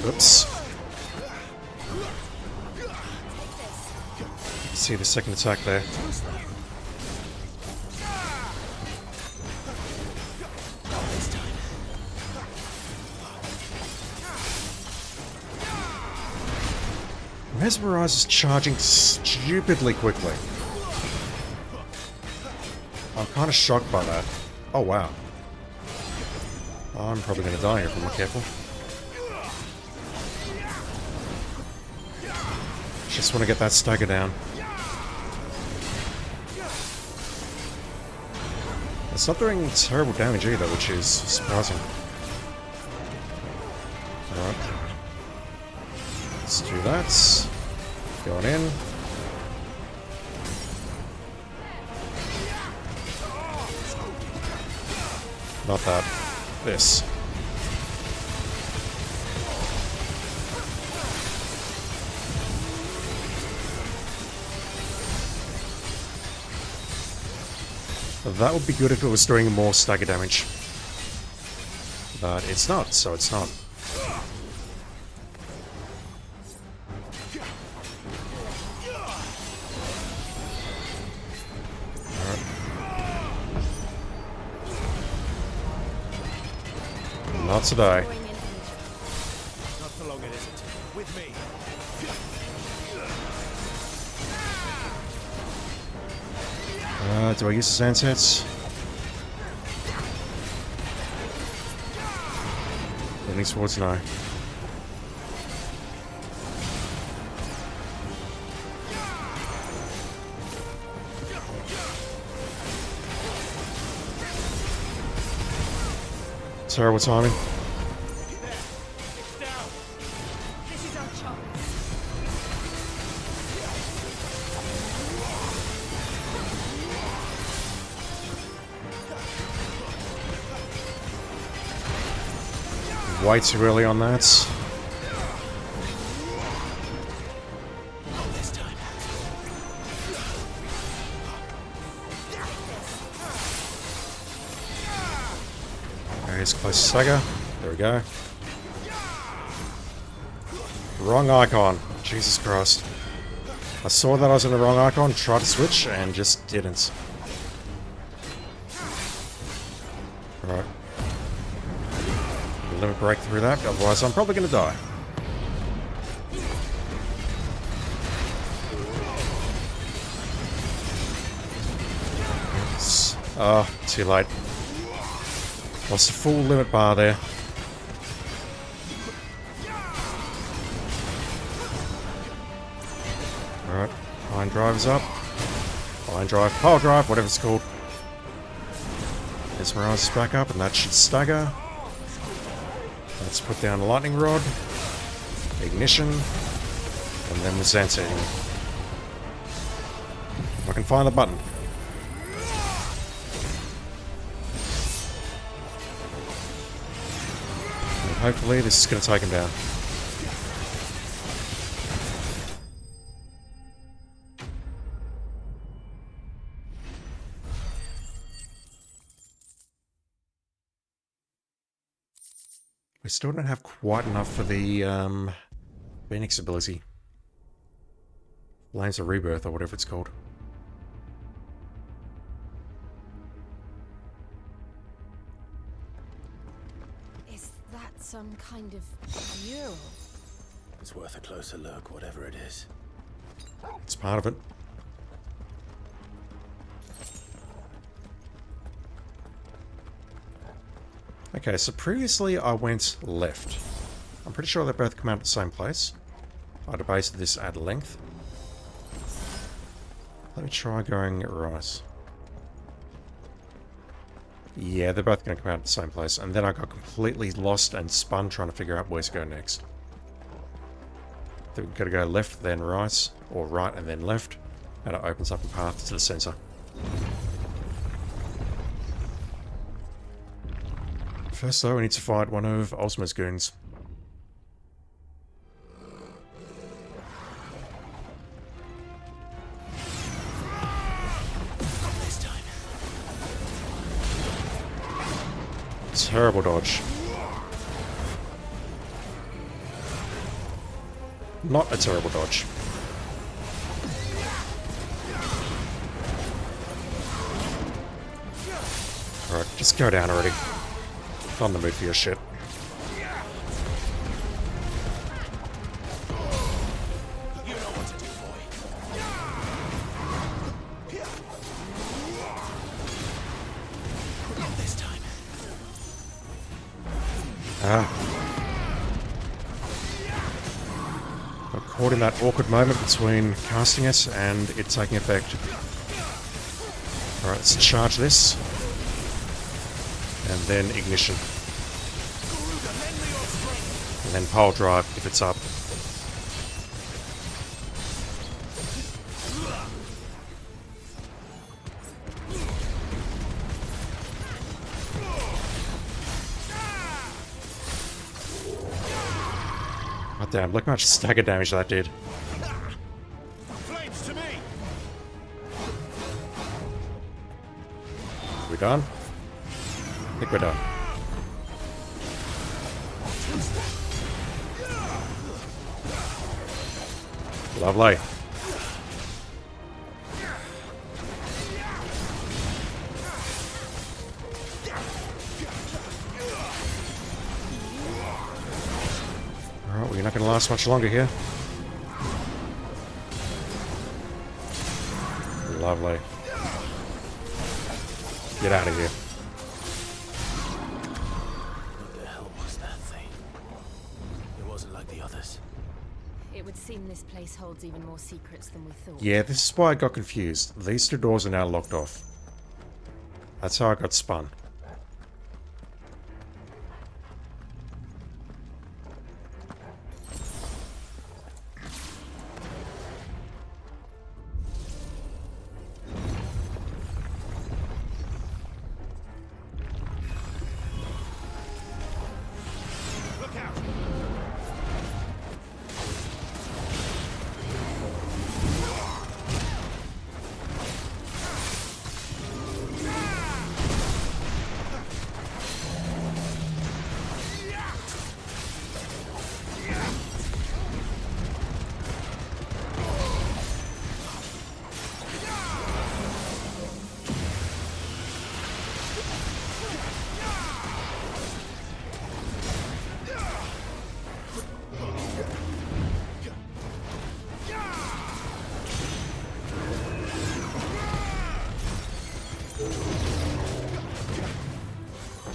Oops. See the second attack there. Mesmerize is charging stupidly quickly. I'm kind of shocked by that. Oh wow. I'm probably going to die here if I'm not careful. Just want to get that stagger down. It's not doing terrible damage either, which is surprising. Alright. Let's do that. Going in. Not that. This. That would be good if it was doing more stagger damage. But it's not, so it's not. Alright. Not today. Not for long, it isn't. With me. Do I use the sand sets? Leaning towards no. Terrible timing. This is our chance. Way too early on that. This time. Here's close stagger. There we go. Wrong icon. Jesus Christ. I saw that I was in the wrong icon, tried to switch, and just didn't. Right. Let me break through that, otherwise I'm probably going to die. Oh, too late. Lost the full limit bar there. Alright, Iron Drive is up. Iron Drive, Power Drive, whatever it's called. Mesmerize is back up, and that should stagger. Let's put down a lightning rod. Ignition. And then the Zanteing. If I can find the button. And hopefully this is going to take him down. We still don't have quite enough for the Phoenix ability. Flames of Rebirth, or whatever it's called. Is that some kind of mural? It's worth a closer look, whatever it is. It's part of it. Okay, so previously I went left. I'm pretty sure they both come out at the same place. I debated this at length. Let me try going right. Yeah, they're both going to come out at the same place. And then I got completely lost and spun trying to figure out where to go next. We've got to go left, then right, or right and then left. And it opens up a path to the center. First though, we need to fight one of Ozma's goons. Terrible dodge. Not a terrible dodge. Alright, just go down already. Not in the mood for your shit. You know what to do, boy. Not this time. We're caught in that awkward moment between casting it and it taking effect. Alright, let's charge this. And then ignition. And then pile drive if it's up. God damn, look how much stagger damage that did. Flames to me. We done? I think we're done. Lovely. Alright, we're not going to last much longer here. Lovely. Get out of here. What the hell was that thing? It wasn't like the others. It would seem this place holds even more secrets than we thought. Yeah, this is why I got confused. These two doors are now locked off. That's how I got spun. Look out.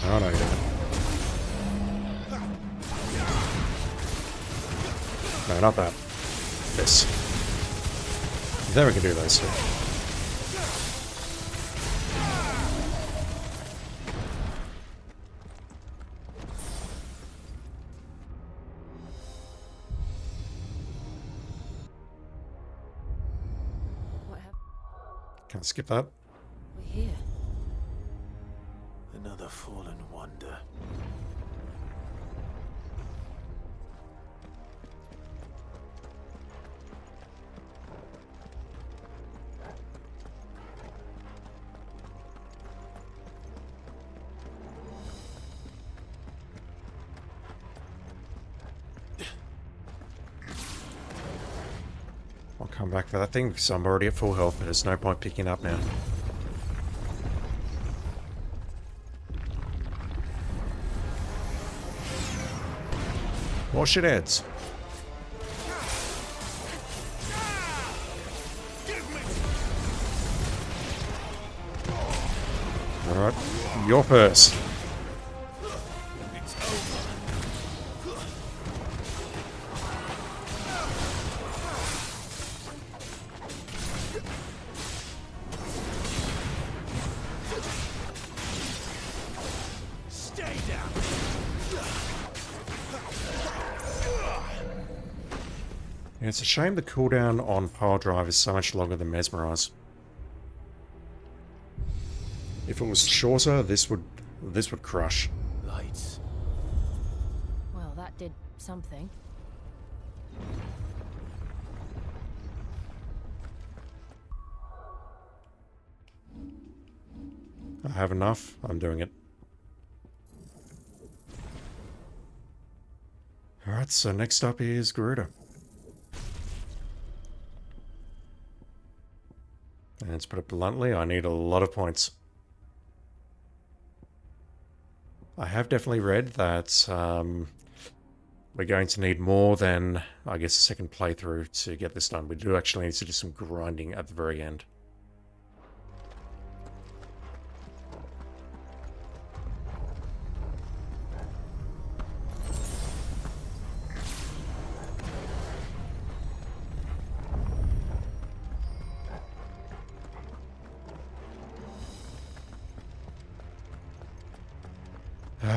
Oh no, you don't. No, not that. This. Then we can do those two. Can I skip that? We're here. Another fallen wonder. I'll come back for that thing because I'm already at full health, but there's no point picking up now. More shitheads. Alright, your purse. Stay down. Yeah, it's a shame the cooldown on Pile Drive is so much longer than Mesmerize. If it was shorter, this would crush. Lights. Well, that did something. I have enough. I'm doing it. Alright, so next up is Garuda. And let's put it bluntly, I need a lot of points. I have definitely read that we're going to need more than, I guess, a second playthrough to get this done. We do actually need to do some grinding at the very end.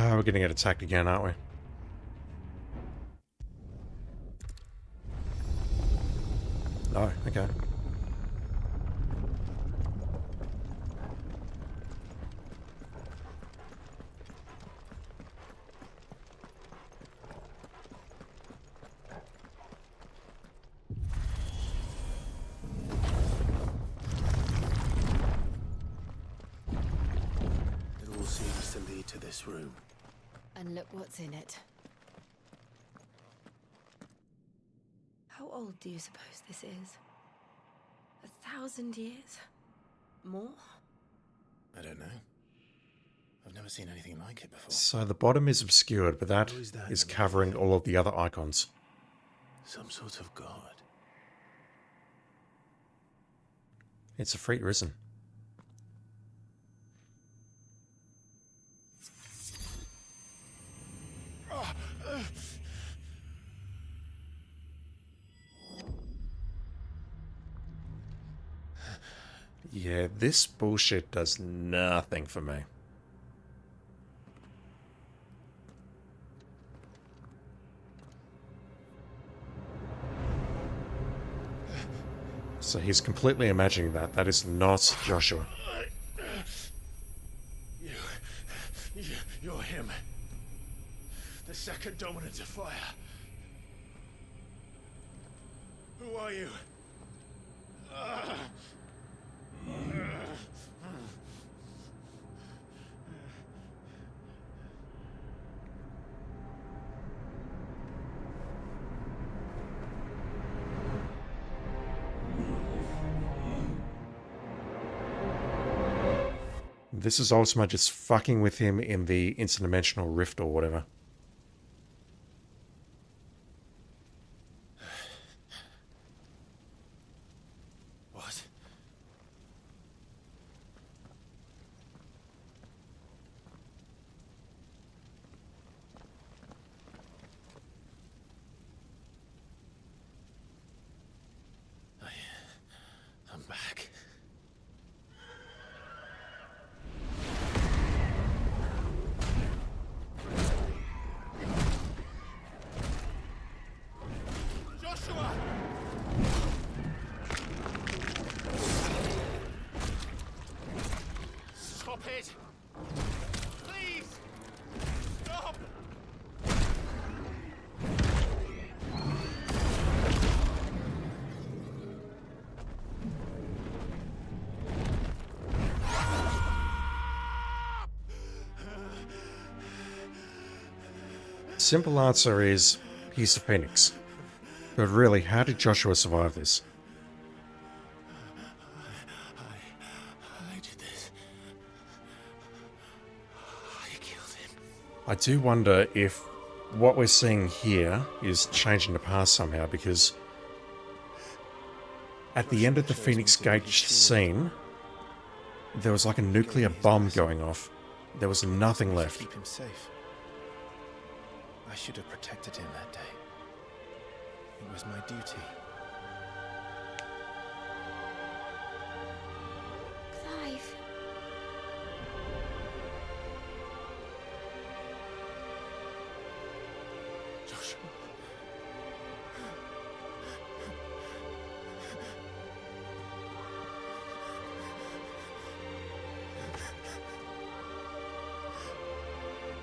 We're going to get attacked again, aren't we? Oh, okay. It all seems to lead to this room. And look what's in it. How old do you suppose this is? 1,000 years? More? I don't know. I've never seen anything like it before. So the bottom is obscured, but that Who is that is in the covering middle? all of the other icons. Some sort of god. It's a Freak Risen. Yeah, this bullshit does nothing for me. So he's completely imagining that. That is not Joshua. You're him. The second dominant of fire. Who are you? This is Ultima just fucking with him in the interdimensional rift or whatever. What? I'm back. Stop it! Please! Stop! Simple answer is he's the Phoenix. But really, how did Joshua survive this? I did this. I killed him. I do wonder if what we're seeing here is changing the past somehow, because at the end of the Phoenix Gate scene, there was like a nuclear bomb going off. There was nothing left. Keep him safe. I should have protected him that day. It was my duty. Clive. Joshua.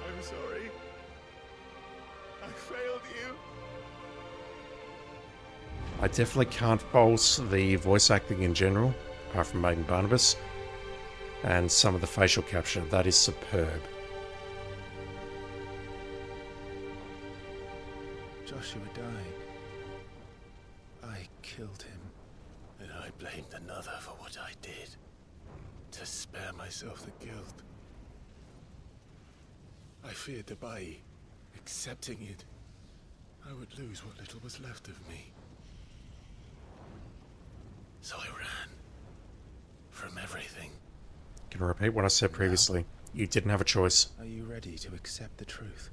I'm sorry. I failed you. I definitely can't fault the voice acting in general, apart from Maiden Barnabas, and some of the facial capture. That is superb. Joshua died. I killed him. And I blamed another for what I did. To spare myself the guilt. I feared that by accepting it, I would lose what little was left of me. So I ran. From everything. Can I repeat what I said previously? You didn't have a choice. Are you ready to accept the truth?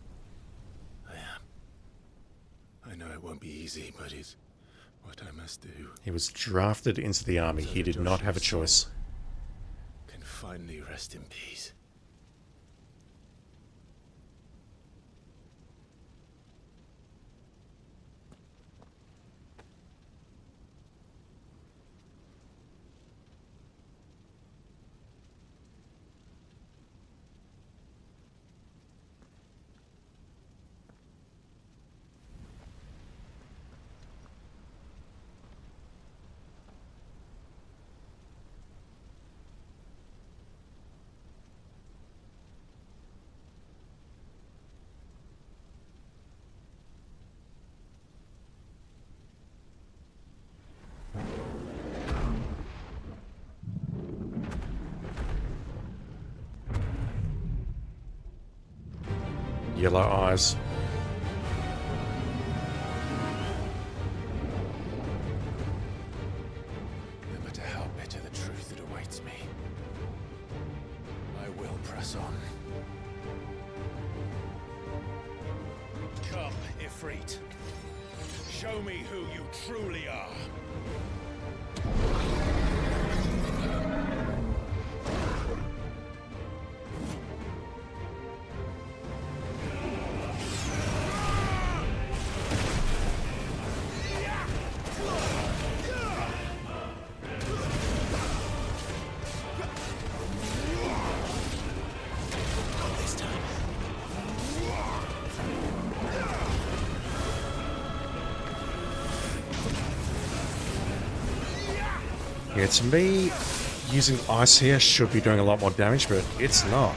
I am. I know it won't be easy, but it's what I must do. He was drafted into the army. He did not have a choice. Can finally rest in peace. Yellow eyes. No matter how bitter the truth that awaits me, I will press on. Come, Ifrit. Show me who you truly are. Yeah, to me, using ice here should be doing a lot more damage, but it's not.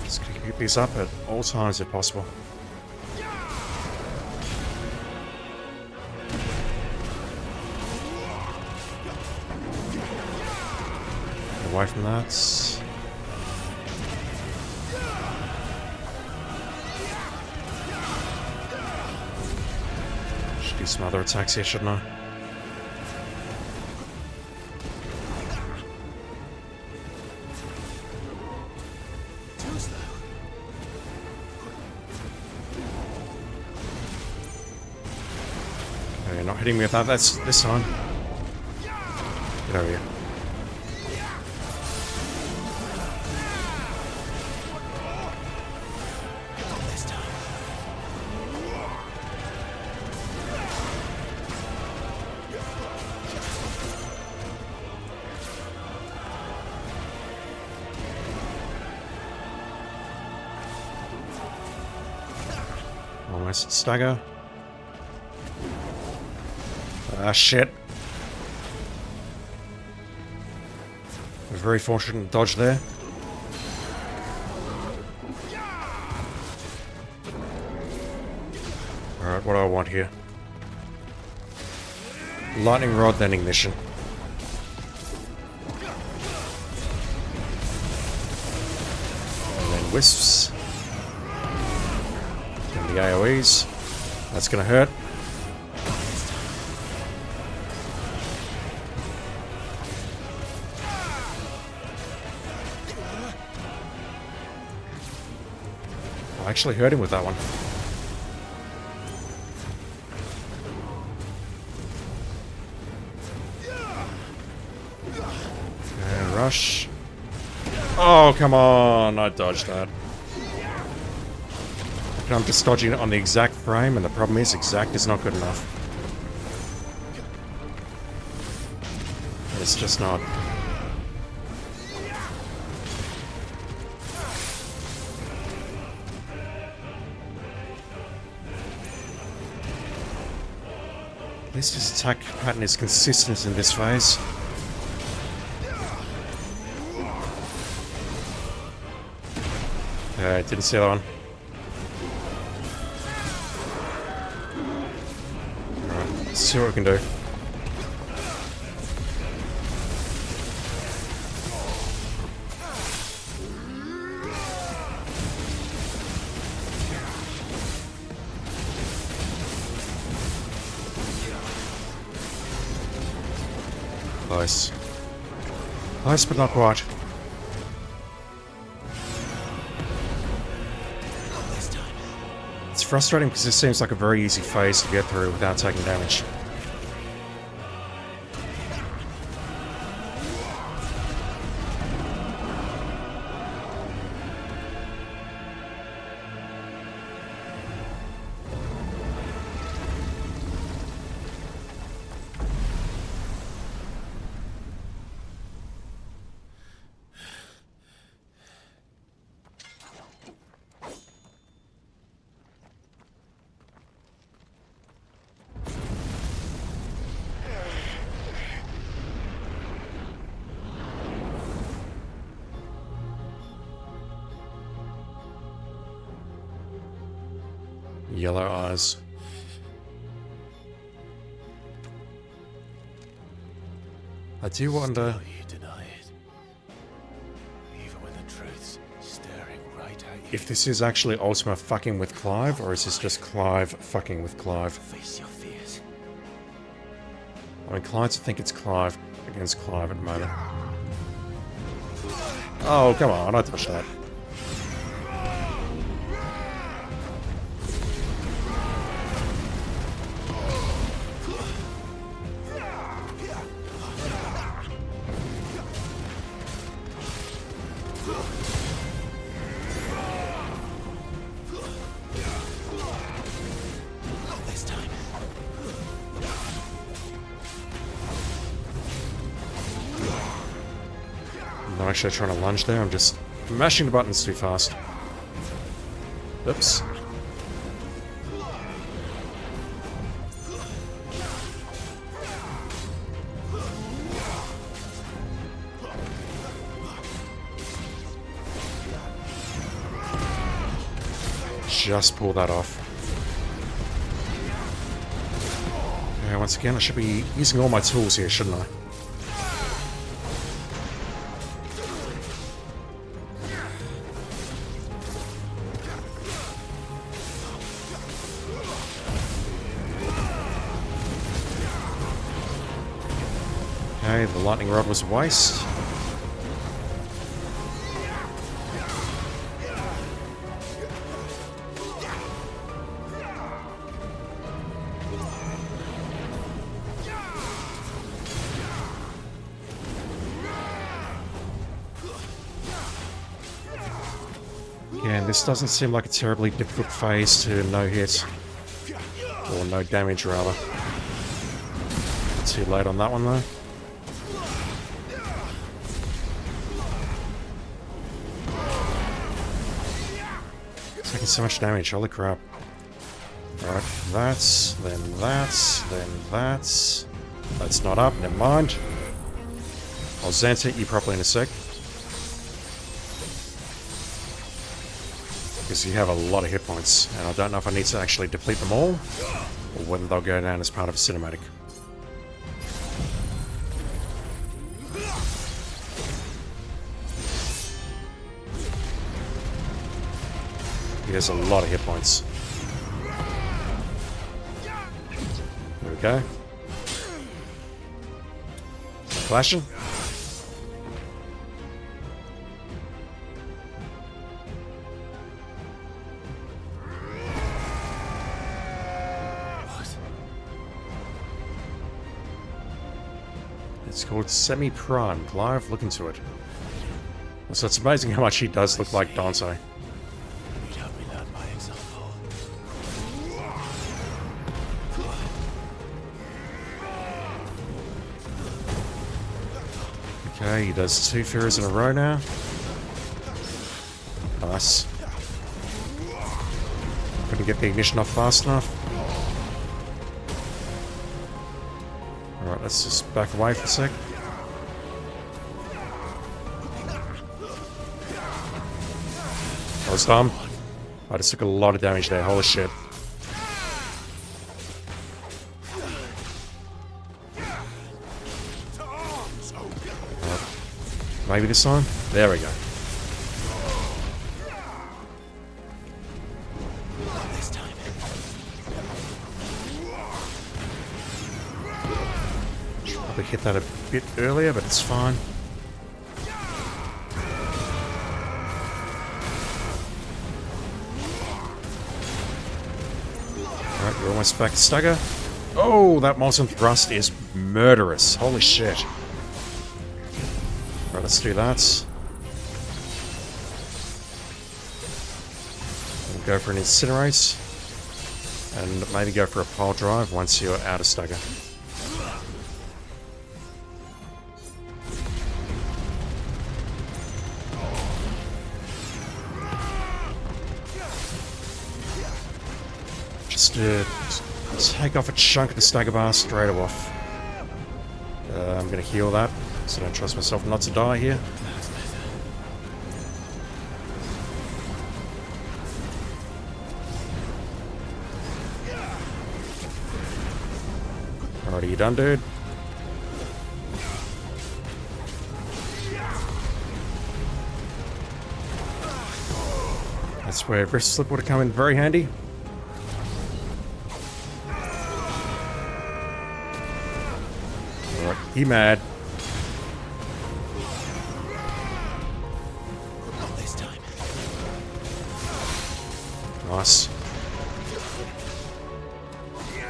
Just gonna keep these up at all times if possible. Away from that. Should do some other attacks here, shouldn't I? Oh, you're not hitting me with that. That's this time. Get over here. Almost stagger. Ah, shit. Very fortunate dodge there. Alright, what do I want here? Lightning rod, then ignition. And then wisps. And the AoEs. That's gonna hurt. I actually hurt him with that one. And rush. Oh, come on. I dodged that. And I'm just dodging it on the exact frame, and the problem is exact is not good enough. It's just not. At least his attack pattern is consistent in this phase. Didn't see that one. Alright, let's see what we can do. Close. Close, but not quite. It's frustrating because this seems like a very easy phase to get through without taking damage. Yellow eyes. I do wonder You deny it. Even when the truth's staring right at you. if this is actually Ultima fucking with Clive, or is this just Clive fucking with Clive? Face your fears. I'm inclined to think it's Clive against Clive at the moment. Oh, come on, I touched that. I'm not actually trying to lunge there, I'm just mashing the buttons too fast. Oops. Just pull that off. Okay, once again, I should be using all my tools here, shouldn't I? Okay, the lightning rod was a waste. Again, this doesn't seem like a terribly difficult phase to no hit. Or no damage, rather. Too late on that one, though. Taking so much damage, holy crap. Alright, that's, then that's, then that's. That's not up, never mind. I'll Xant hit you properly in a sec. Because you have a lot of hit points, and I don't know if I need to actually deplete them all, or whether they'll go down as part of a cinematic. He has a lot of hit points. There we go. Flashing. It's called Semi-Primed. Live, look into it. So it's amazing how much he does look like Dante. You'd help me learn by example. Okay, he does 2 Furies in a row now. Nice. Couldn't get the ignition off fast enough. Alright, let's just back away for a sec. I was dumb. I just took a lot of damage there, holy shit. Alright. Maybe this time? There we go. Probably hit that a bit earlier, but it's fine. Alright, we're almost back to stagger. Oh, that Molten Thrust is murderous. Holy shit. Alright, let's do that. We'll go for an Incinerate. And maybe go for a Pile Drive once you're out of stagger. Just take off a chunk of the stagger bar straight off. I'm going to heal that, so I don't trust myself not to die here. Alright, are you done, dude? That's where Wrist Slip would have come in very handy. Alright, he mad. Not this time. Nice.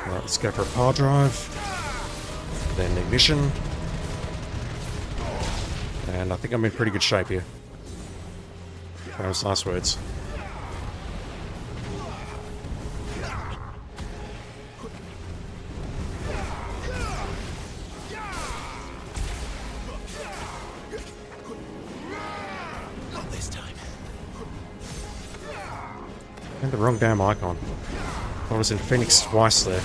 Alright, let's go for a Power Drive. Then Ignition. And I think I'm in pretty good shape here. Those last words. Not this time. And the wrong damn icon. I was in Phoenix twice there.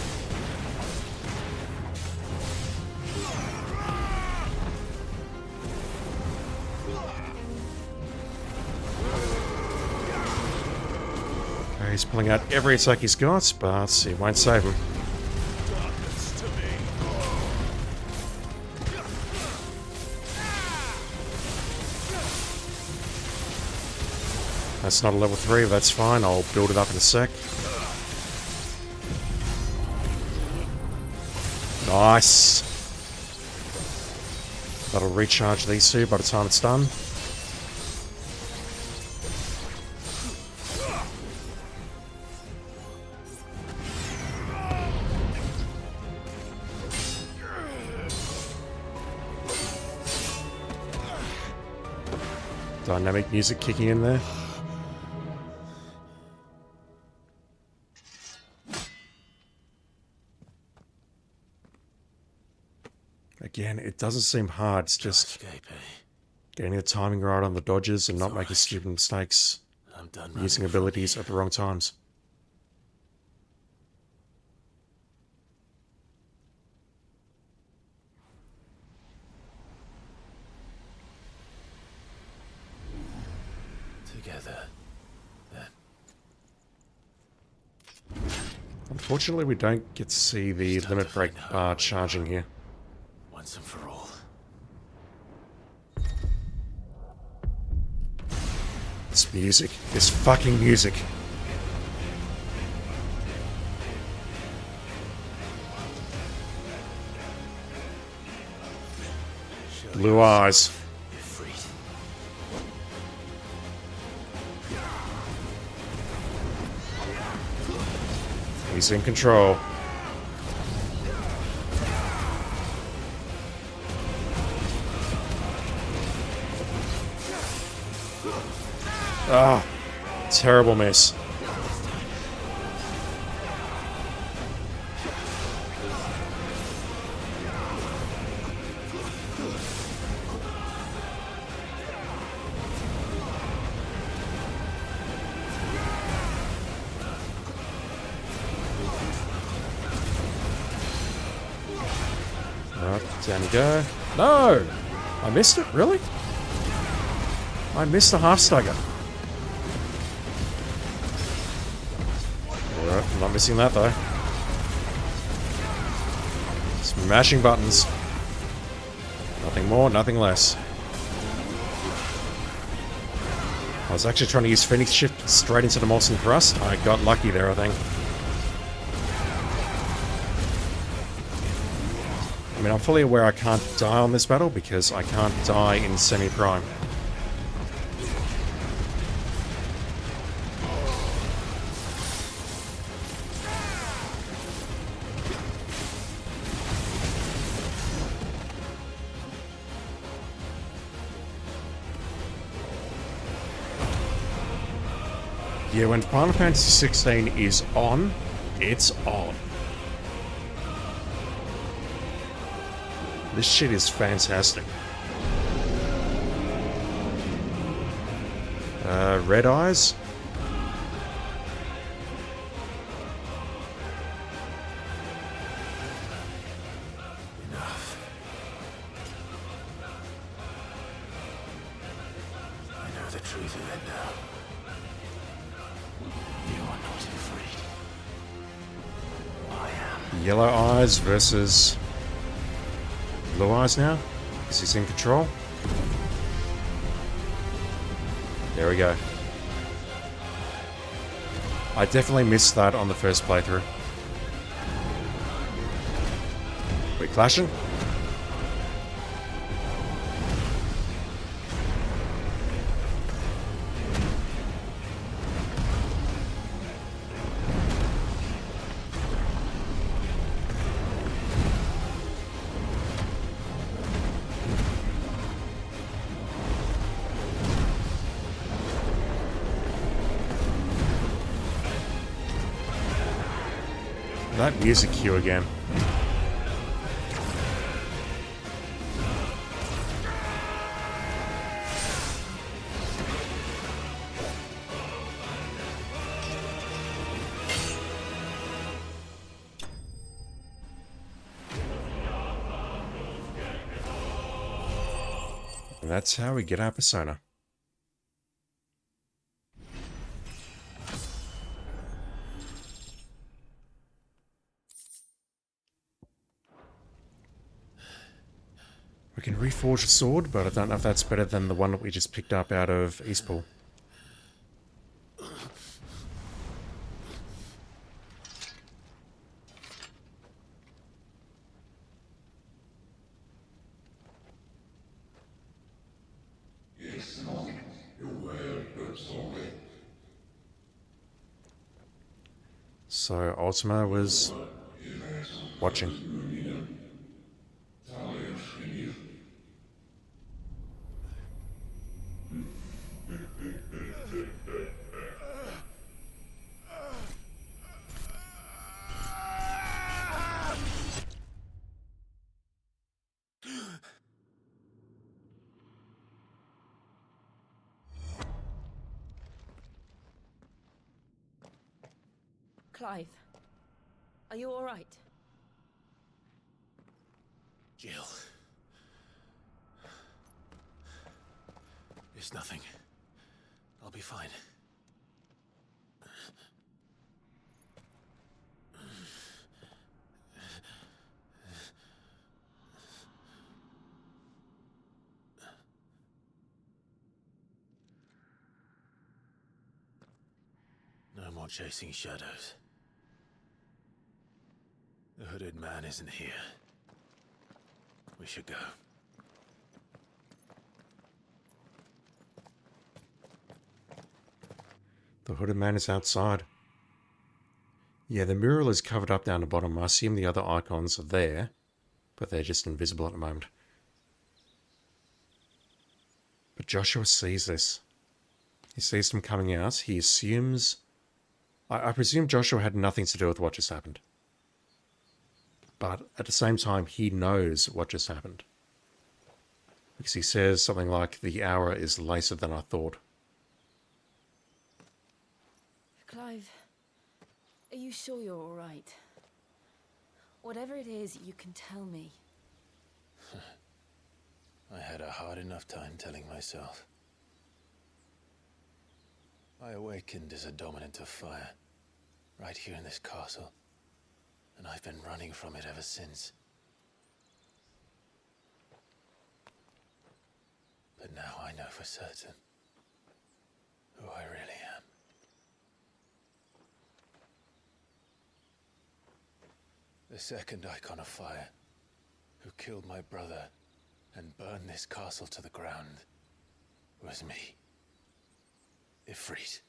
Okay, he's pulling out every attack he's got, but he won't save him. That's not a level 3, but that's fine. I'll build it up in a sec. Nice. That'll recharge these two by the time it's done. Dynamic music kicking in there. Again, it doesn't seem hard, it's just getting the timing right on the dodges and not making stupid mistakes, I'm done using abilities at the wrong times. Unfortunately, we don't get to see the limit break bar charging here. Once and for all. This music. This fucking music. Blue eyes. You're freed. He's in control. Ah, terrible miss. Down you go. No! I missed it? Really? I missed a half stagger. Alright, I'm not missing that though. Smashing buttons. Nothing more, nothing less. I was actually trying to use Phoenix Shift straight into the Molson Thrust. I got lucky there, I think. I mean, I'm fully aware I can't die on this battle because I can't die in semi-prime. Yeah, when Final Fantasy XVI is on, it's on. This shit is fantastic. Red eyes. Enough. I know the truth of it now. You are not afraid. I am. Yellow eyes versus blue eyes now, because he's in control. There we go. I definitely missed that on the first playthrough. We're clashing. That music cue again. And that's how we get our persona. We can reforge a sword, but I don't know if that's better than the one that we just picked up out of Eastpool. So Ultima was watching. Clive, are you all right? Jill. It's nothing. I'll be fine. more chasing shadows. The hooded man isn't here. We should go. The hooded man is outside. Yeah, the mural is covered up down the bottom. I assume the other icons are there, but they're just invisible at the moment. But Joshua sees this. He sees them coming out. He assumes... I presume Joshua had nothing to do with what just happened. But at the same time, he knows what just happened. Because he says something like, the hour is later than I thought. Clive, are you sure you're all right? Whatever it is, you can tell me. I had a hard enough time telling myself. I awakened as a dominant of fire, right here in this castle, and I've been running from it ever since. But now I know for certain who I really am. The second icon of fire, who killed my brother and burned this castle to the ground, was me. Ifrit.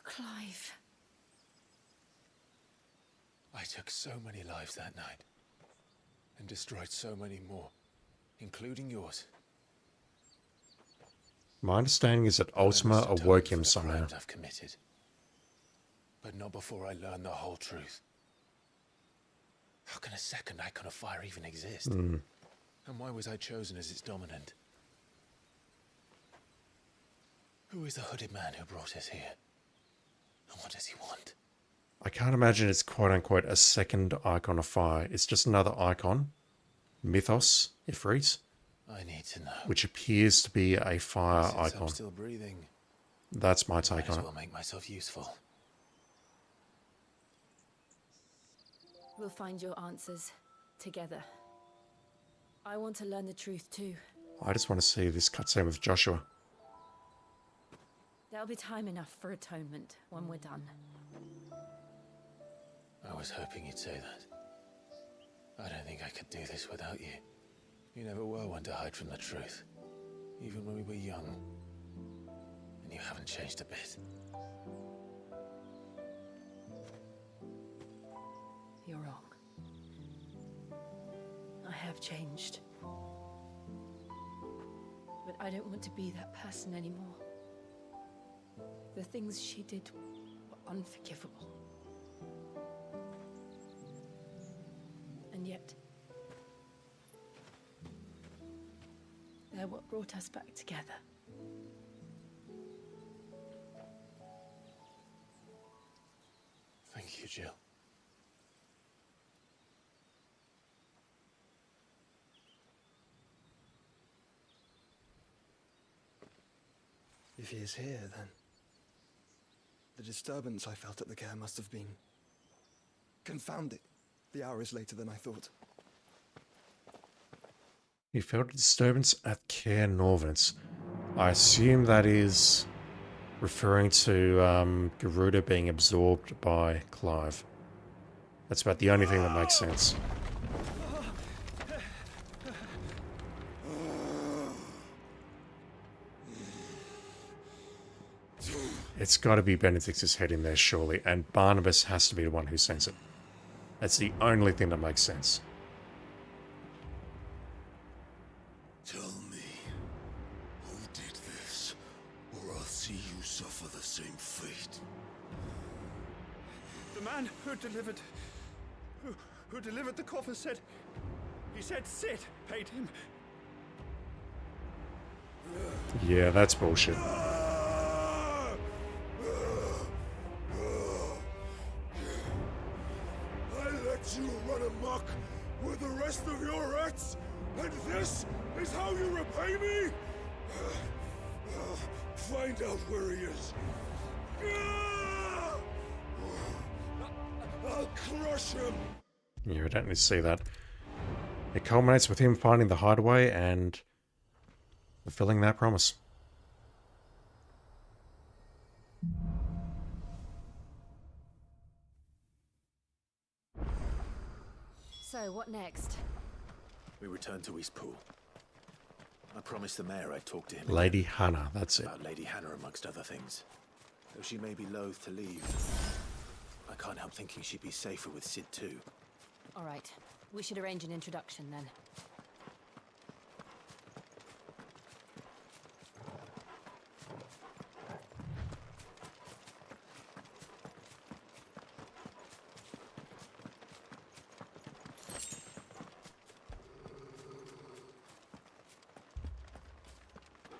Clive. I took so many lives that night, and destroyed so many more, including yours. My understanding is that Ultima I must atone awoke for him the somehow. crimes I've committed, but not before I learn the whole truth. How can a second icon of fire even exist? And why was I chosen as its dominant? Who is the hooded man who brought us here? And what does he want? I can't imagine it's quote-unquote a second icon of fire. It's just another icon. Mythos, Ifrit. I need to know. Which appears to be a fire Since icon. I'm still breathing, That's my might take as on it. well make myself useful. We'll find your answers together. I want to learn the truth too. I just want to see this cutscene with Joshua. There'll be time enough for atonement when we're done. I was hoping you'd say that. I don't think I could do this without you. You never were one to hide from the truth, even when we were young. And you haven't changed a bit. You're wrong. I have changed. But I don't want to be that person anymore. The things she did were unforgivable. And yet, they're what brought us back together. Thank you, Jill. If he is here, then the disturbance I felt at the care must have been... Confound it. The hour is later than I thought. You felt a disturbance at Care Norvins. I assume that is referring to Garuda being absorbed by Clive. That's about the only thing that makes sense. It's got to be Benedict's head in there, surely, and Barnabas has to be the one who sends it. That's the only thing that makes sense. Tell me, who did this, or I'll see you suffer the same fate. The man who delivered... Who delivered the coffer said... He said Sid paid him. Yeah, that's bullshit. You run amok with the rest of your rats, and this is how you repay me? Find out where he is. I'll crush him. Yeah, we don't need to see that. It culminates with him finding the hideaway and fulfilling that promise. So, what next? We return to Eastpool. I promised the mayor I'd talk to him Lady Hannah, that's it. about Lady Hannah amongst other things. Though she may be loath to leave, I can't help thinking she'd be safer with Sid too. All right. We should arrange an introduction then.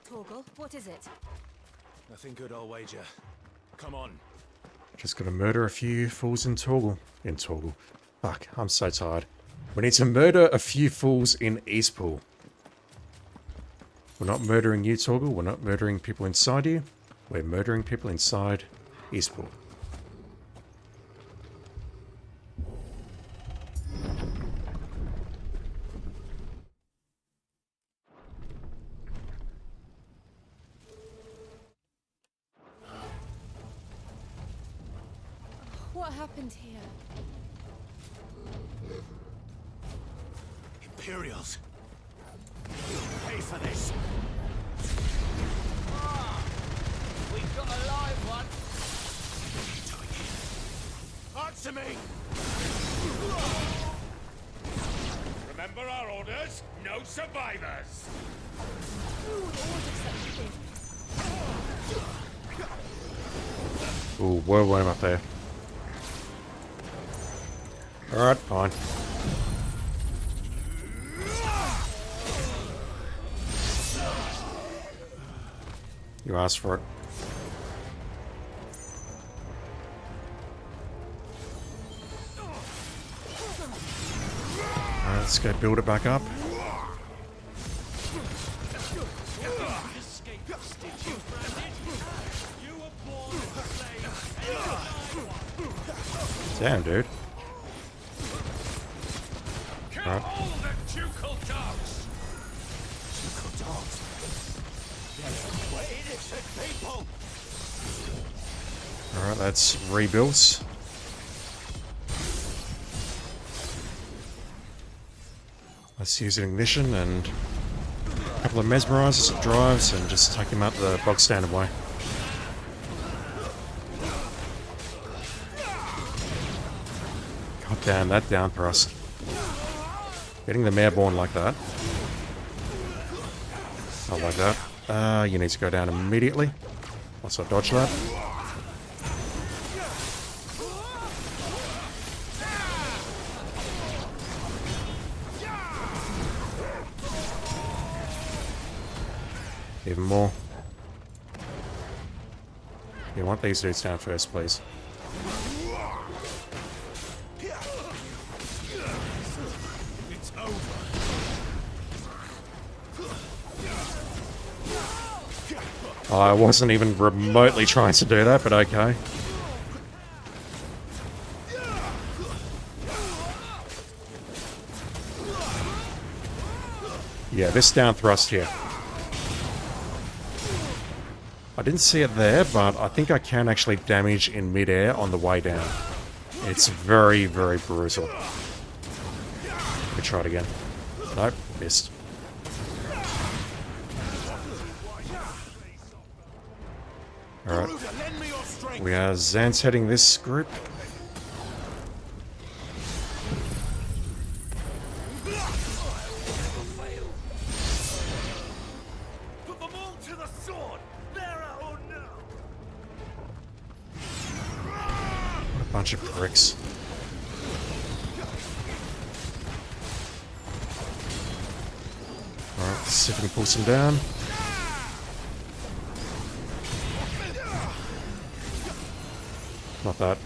Torgal, what is it? Nothing good, I'll wager. Come on. Just gotta murder a few fools in Torgal. Fuck, I'm so tired. We need to murder a few fools in Eastpool. We're not murdering you, Torgal. We're not murdering people inside you. We're murdering people inside Eastpool. What happened here? Imperials! Pay for this! We've got a live one. Answer me! Remember our orders? No survivors! Who would order such a thing? Ooh, whirlworm up there. Alright, fine. You asked for it. Alright, let's go build it back up. Damn, dude. Alright. All the ducal dogs! Ducal dogs! They're innocent people! Alright, that's rebuilt. Let's use an ignition and a couple of mesmerizers, drives, and just take him out the bog standard way. God damn, that down thrust. Getting the mare born like that. I like that. You need to go down immediately. Once I dodge that. Even more. You want these dudes down first, please. It's over. I wasn't even remotely trying to do that, but okay. Yeah, this down thrust here. I didn't see it there, but I think I can actually damage in midair on the way down. It's very, very brutal. Let me try it again. Nope, missed. Alright. We are Zans heading this group. Put them all to the sword! Bearer or no! What a bunch of pricks. Alright, let's see if we can pull some down. Not that.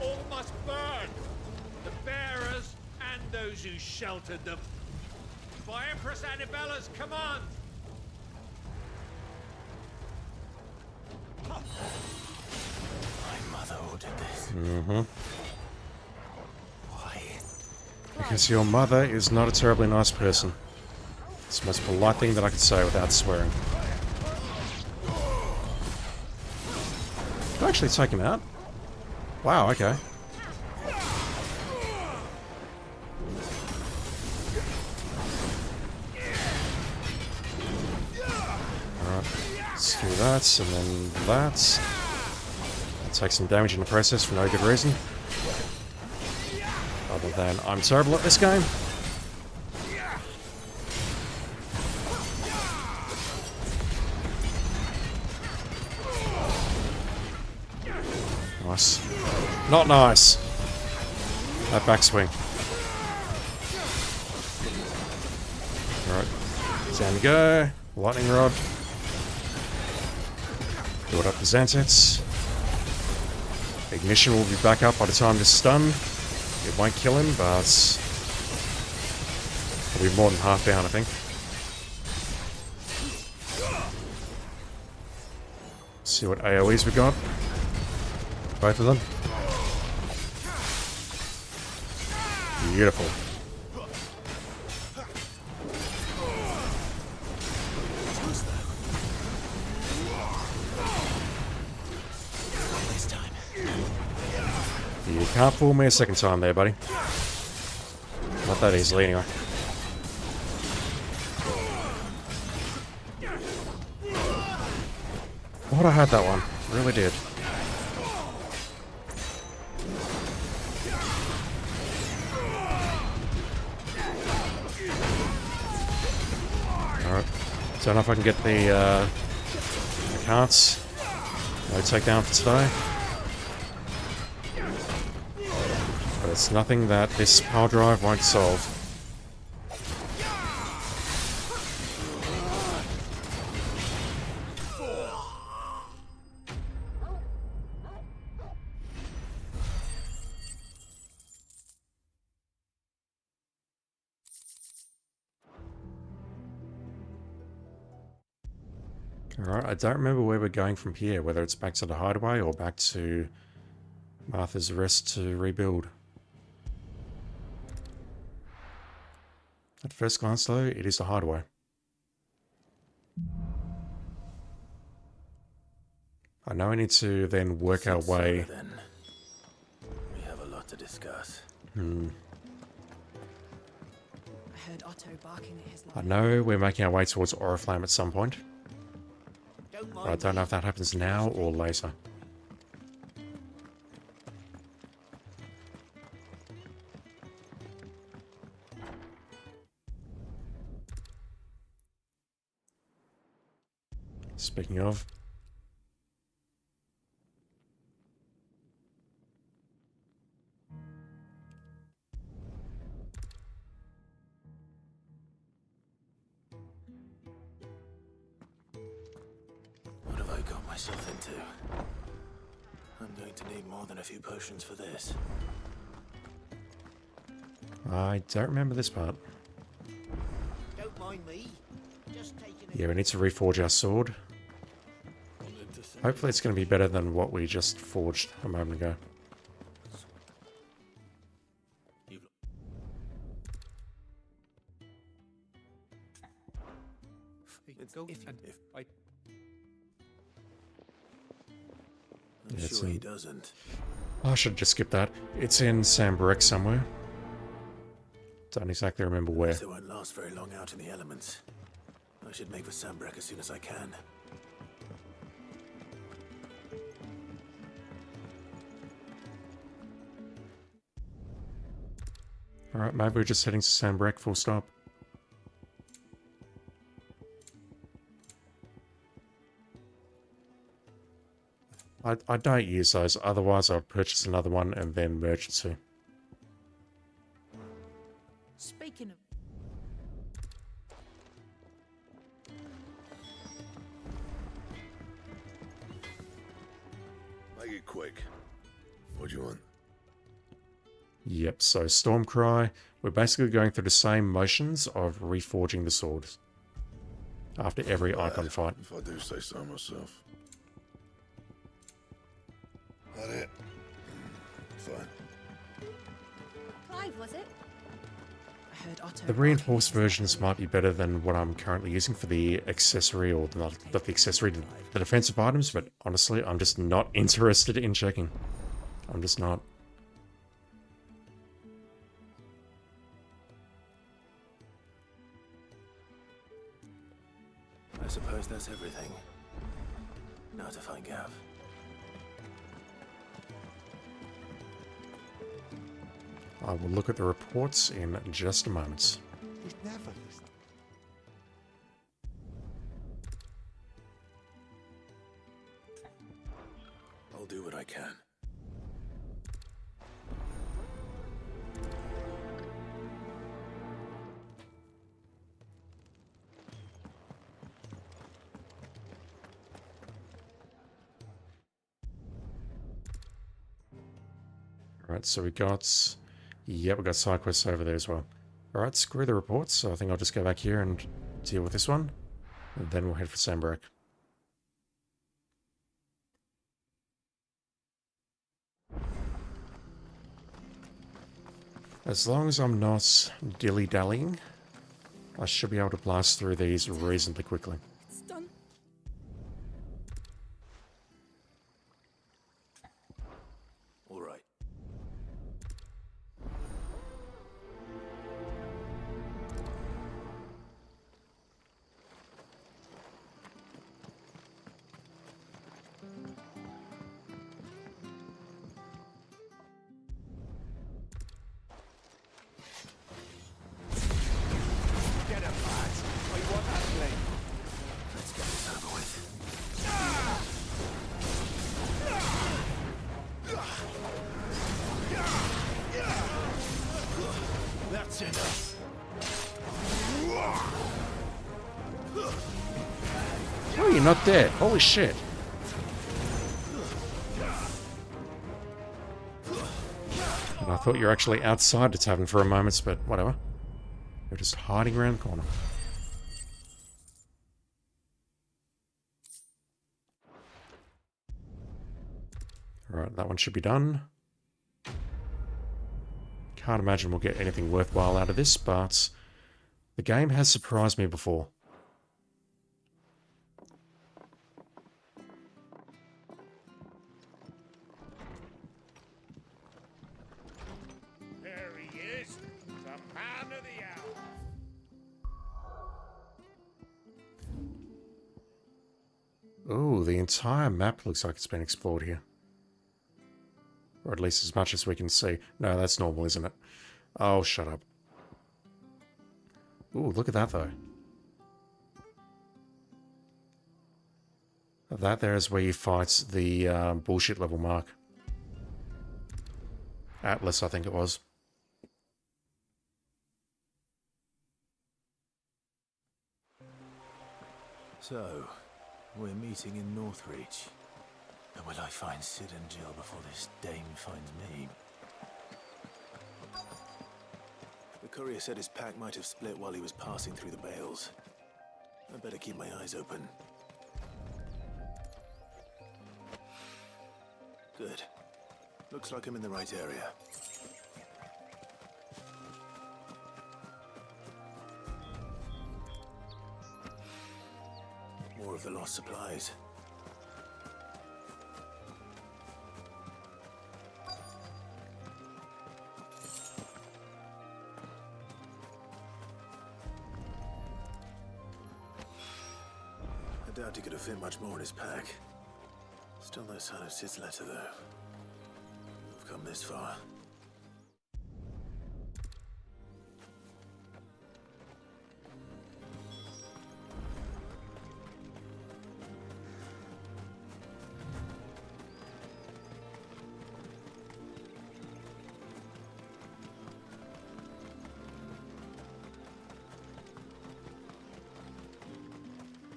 All must burn! The bearers and those who sheltered them. By Empress Annibella's command! My mother ordered this. Mm-hmm. Why? Because your mother is not a terribly nice person. It's the most polite thing that I could say without swearing. Did I actually take him out? Wow, okay. Alright, let's do that, and then that. I'll take some damage in the process for no good reason. Other than I'm terrible at this game. Nice. Not nice. That backswing. Alright. Down we go. Lightning rod. Build up the Xantets. Ignition will be back up by the time this is done. It won't kill him, but it'll be more than half down, I think. See what AoEs we got. Both of them. Beautiful. You can't fool me a second time there, buddy. Not that easily, anyway. Thought I had that one. Really did. Alright. Don't know if I can get the, I can't. No takedown for today. But it's nothing that this power drive won't solve. Alright, I don't remember where we're going from here, whether it's back to the hideaway or back to Martha's Rest to rebuild. At first glance though, it is the hideaway. I know I need to then work our way. Then we have a lot to discuss. I heard Otto barking at his I know we're making our way towards Oriflame at some point. But I don't know if that happens now or later. Speaking of, What have I got myself into? I'm going to need more than a few potions for this. I don't remember this part. Don't mind me. Just taking Yeah, we need to reforge our sword. Hopefully it's going to be better than what we just forged a moment ago. I'm It's sure he in- doesn't. I should just skip that. It's in Sambrek somewhere. Don't exactly remember where. They won't last very long out in the elements. I should make for Sambrek as soon as I can. Alright, maybe we're just heading to Sambrek full stop. I don't use those, otherwise I'll purchase another one and then merge the two. Speaking of... Make it quick. What do you want? Yep, so Stormcry, we're basically going through the same motions of reforging the swords after every icon fight. If I do say so myself. That it? Fine. Clive, was it? I heard Otto. The barking reinforced at his versions might be better than what I'm currently using for the accessory, or not the accessory, the defensive items, but honestly, I'm just not interested in checking. I'm just not. I suppose that's everything. Now to find Gav. I will look at the reports in just a moment. He's never listened. I'll do what I can. Alright, so we got... Yep, we got side quests over there as well. Alright, screw the reports, so I think I'll just go back here and deal with this one. And then we'll head for Sandbrook. As long as I'm not dilly-dallying, I should be able to blast through these reasonably quickly. It's done. All right. Get him, lads. I want that blade. Let's get this over with. That's enough. Oh, you're not dead. Holy shit. And I thought you were actually outside the tavern for a moment, but whatever. You're just hiding around the corner. Alright, that one should be done. Can't imagine we'll get anything worthwhile out of this, but the game has surprised me before. There he is, the man of the hour. Oh, the entire map looks like it's been explored here. Or at least as much as we can see. No, that's normal, isn't it? Oh, shut up. Ooh, look at that, though. That there is where you fight the bullshit level mark. Atlas, I think it was. So, we're meeting in Northreach. And will I find Sid and Jill before this dame finds me? The courier said his pack might have split while he was passing through the bales. I better keep my eyes open. Good. Looks like I'm in the right area. More of the lost supplies. I doubt he could have fit much more in his pack. Still no sign of Sid's letter, though. We've come this far.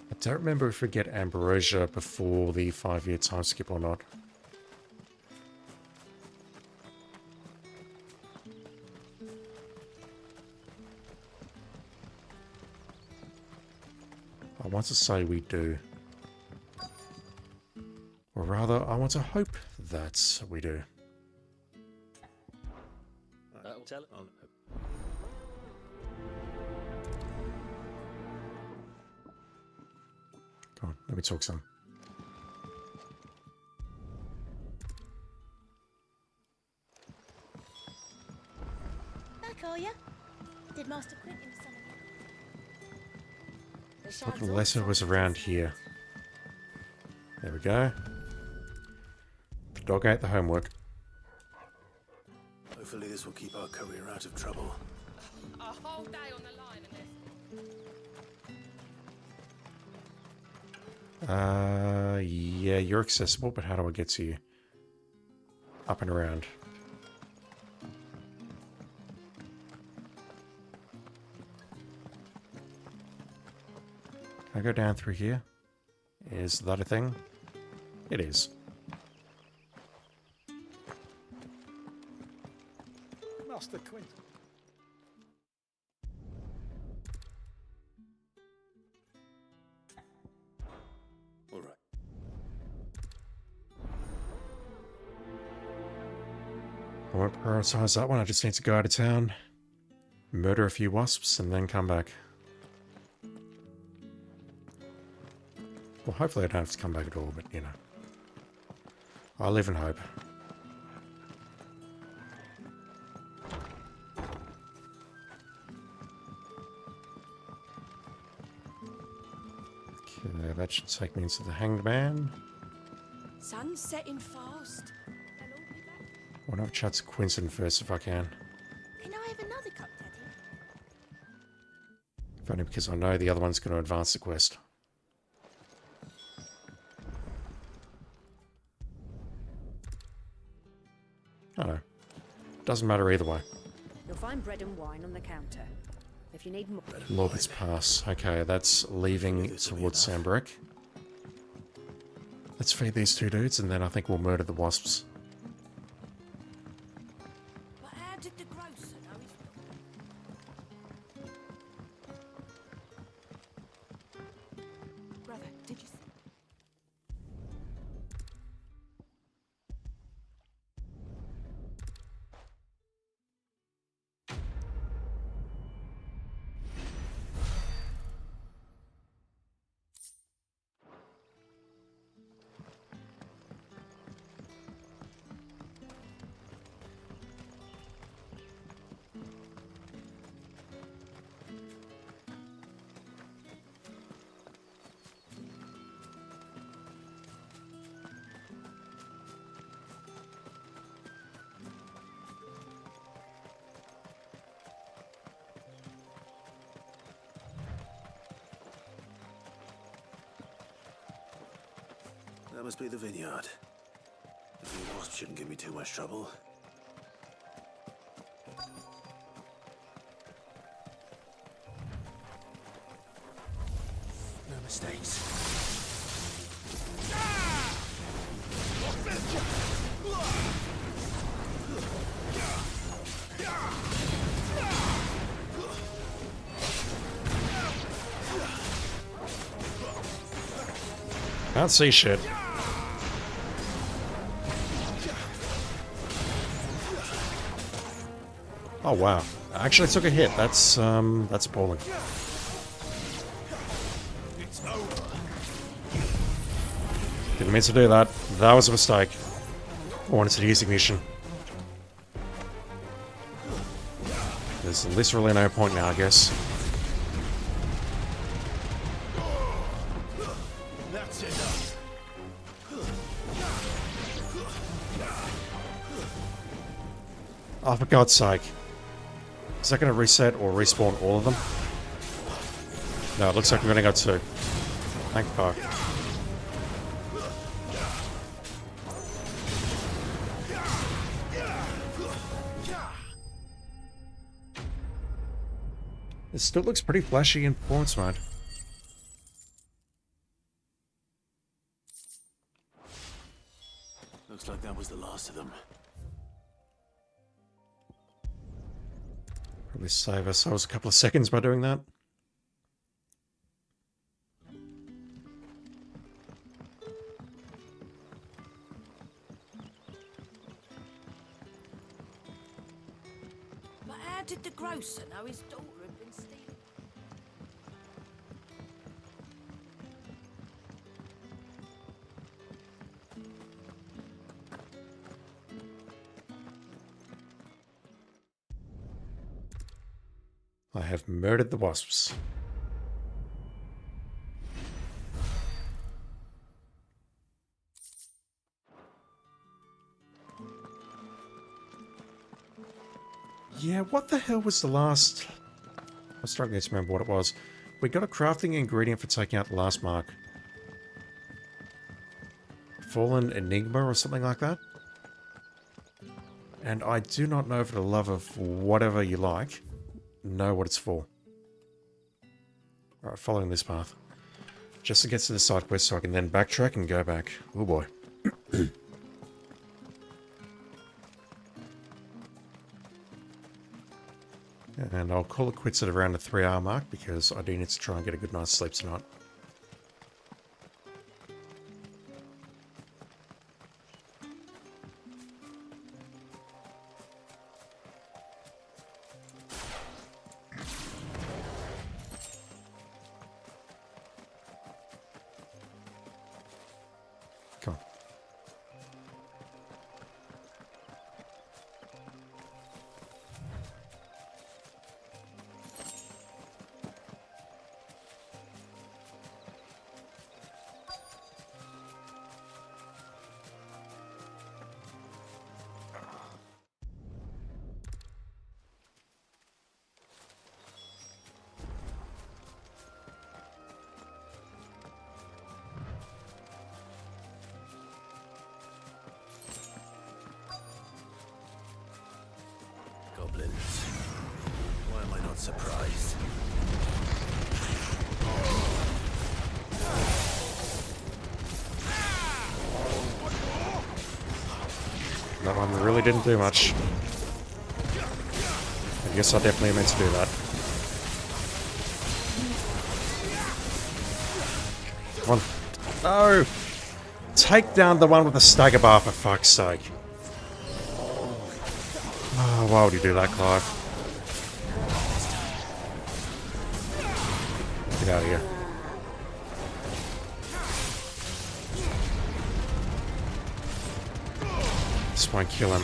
I don't remember if we get Ambrosia before the 5-year time skip or not. I want to say we do. Or rather, I want to hope that we do. Tell it. Come on, let me talk some. Back, are ya? Did Master Quentin summon you? Thought the letter was around here. There we go. The dog ate the homework. Hopefully this will keep our career out of trouble. A whole day on the line and this. Yeah, you're accessible, but how do I get to you? Up and around. Can I go down through here? Is that a thing? It is. Master Quint. All right. I won't prioritize that one. I just need to go out of town, murder a few wasps, and then come back. Well, hopefully I don't have to come back at all, but you know. I live in hope. Okay, that should take me into the Hanged Man. Sun's setting fast. I want to have a chat to Quinton first if I can. Can I have another cup, Daddy? If only because I know the other one's going to advance the quest. I don't know. Doesn't matter either way. You'll find bread and wine on the counter. If you need more... Lorbit's Pass. Okay, that's leaving towards Sambrick. Let's feed these two dudes and then I think we'll murder the wasps. But how did the grocer know his... Brother, did you see... That must be the vineyard. The wasp shouldn't give me too much trouble. No mistakes. Can't see shit. Oh wow. I actually took a hit. That's appalling. Didn't mean to do that. That was a mistake. I wanted to use ignition. There's literally no point now, I guess. That's enough. Oh, for God's sake. Is that going to reset or respawn all of them? No, it looks like we're going to go two. Thank fuck. It still looks pretty flashy in performance mode. Looks like that was the last of them. Probably save ourselves a couple of seconds by doing that. did the grocer know his daughter had been stealing? I have murdered the wasps. Yeah, what the hell was the last... I'm struggling to remember what it was. We got a crafting ingredient for taking out the last mark. Fallen Enigma or something like that. And I do not know, for the love of whatever you like, know what it's for. Alright, following this path. Just to get to the side quest so I can then backtrack and go back. Oh boy. And I'll call it quits at around the 3-hour mark because I do need to try and get a good night's sleep tonight. Come on. Goblins. Why am I not surprised? That one really didn't do much. I guess I definitely meant to do that. Come on. No! Take down the one with the stagger bar, for fuck's sake. Oh, why would you do that, Clive? Get out of here. This won't kill him.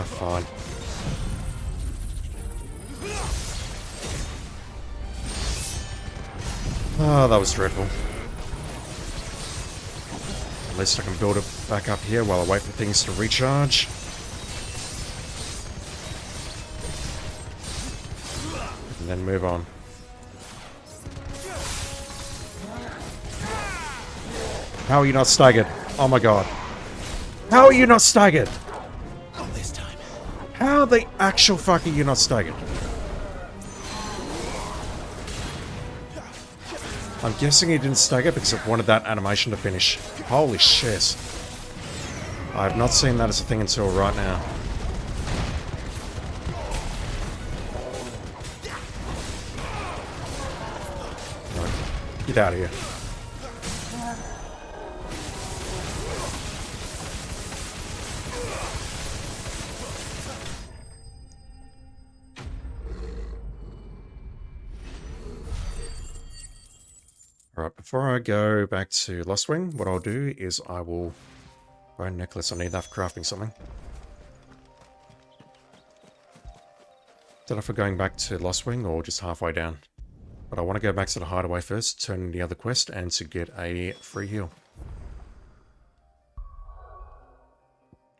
Fine. Oh, that was dreadful. At least I can build it back up here while I wait for things to recharge. And then move on. How are you not staggered? Oh my god. How are you not staggered? Not this time. How the actual fuck are you not staggered? I'm guessing he didn't stagger because it wanted that animation to finish. Holy shit. I have not seen that as a thing until right now. Right. Get out of here. Alright, before I go back to Lost Wing, what I'll do is I will... Bone necklace, I need that for crafting something. Don't know if we're going back to Lost Wing or just halfway down. But I want to go back to the hideaway first, turn in the other quest, and to get a free heal.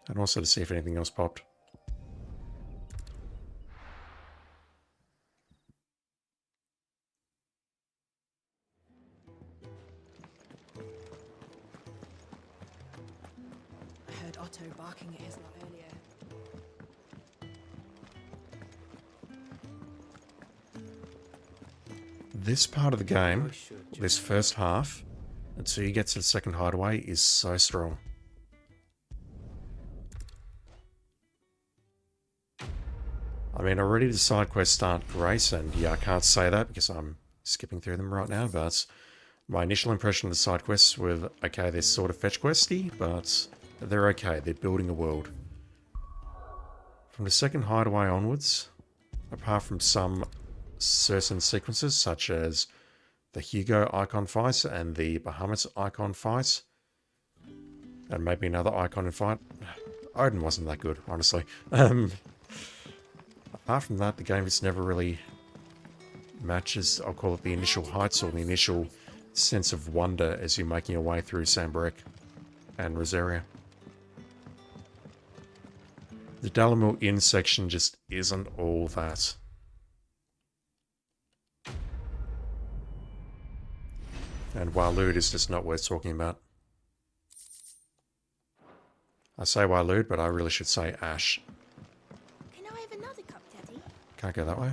And also to see if anything else popped. I heard Otto barking at his lot earlier. This part of the game, this first half, until you get to the second hideaway, is so strong. I mean, already the side quests aren't great, and yeah, I can't say that because I'm skipping through them right now, but my initial impression of the side quests were, okay, they're sort of fetch questy, but they're okay, they're building a world. From the second hideaway onwards, apart from some certain sequences such as the Hugo icon fight and the Bahamut icon fight, and maybe another icon fight, Odin wasn't that good, honestly. Apart from that, the game just never really matches, I'll call it the initial heights or the initial sense of wonder as you're making your way through Sambrick and Rosaria. The Dalamil Inn section just isn't all that. And Waloed is just not worth talking about. I say Waloed, but I really should say Ash. Can I have another cup, Daddy? Can't go that way.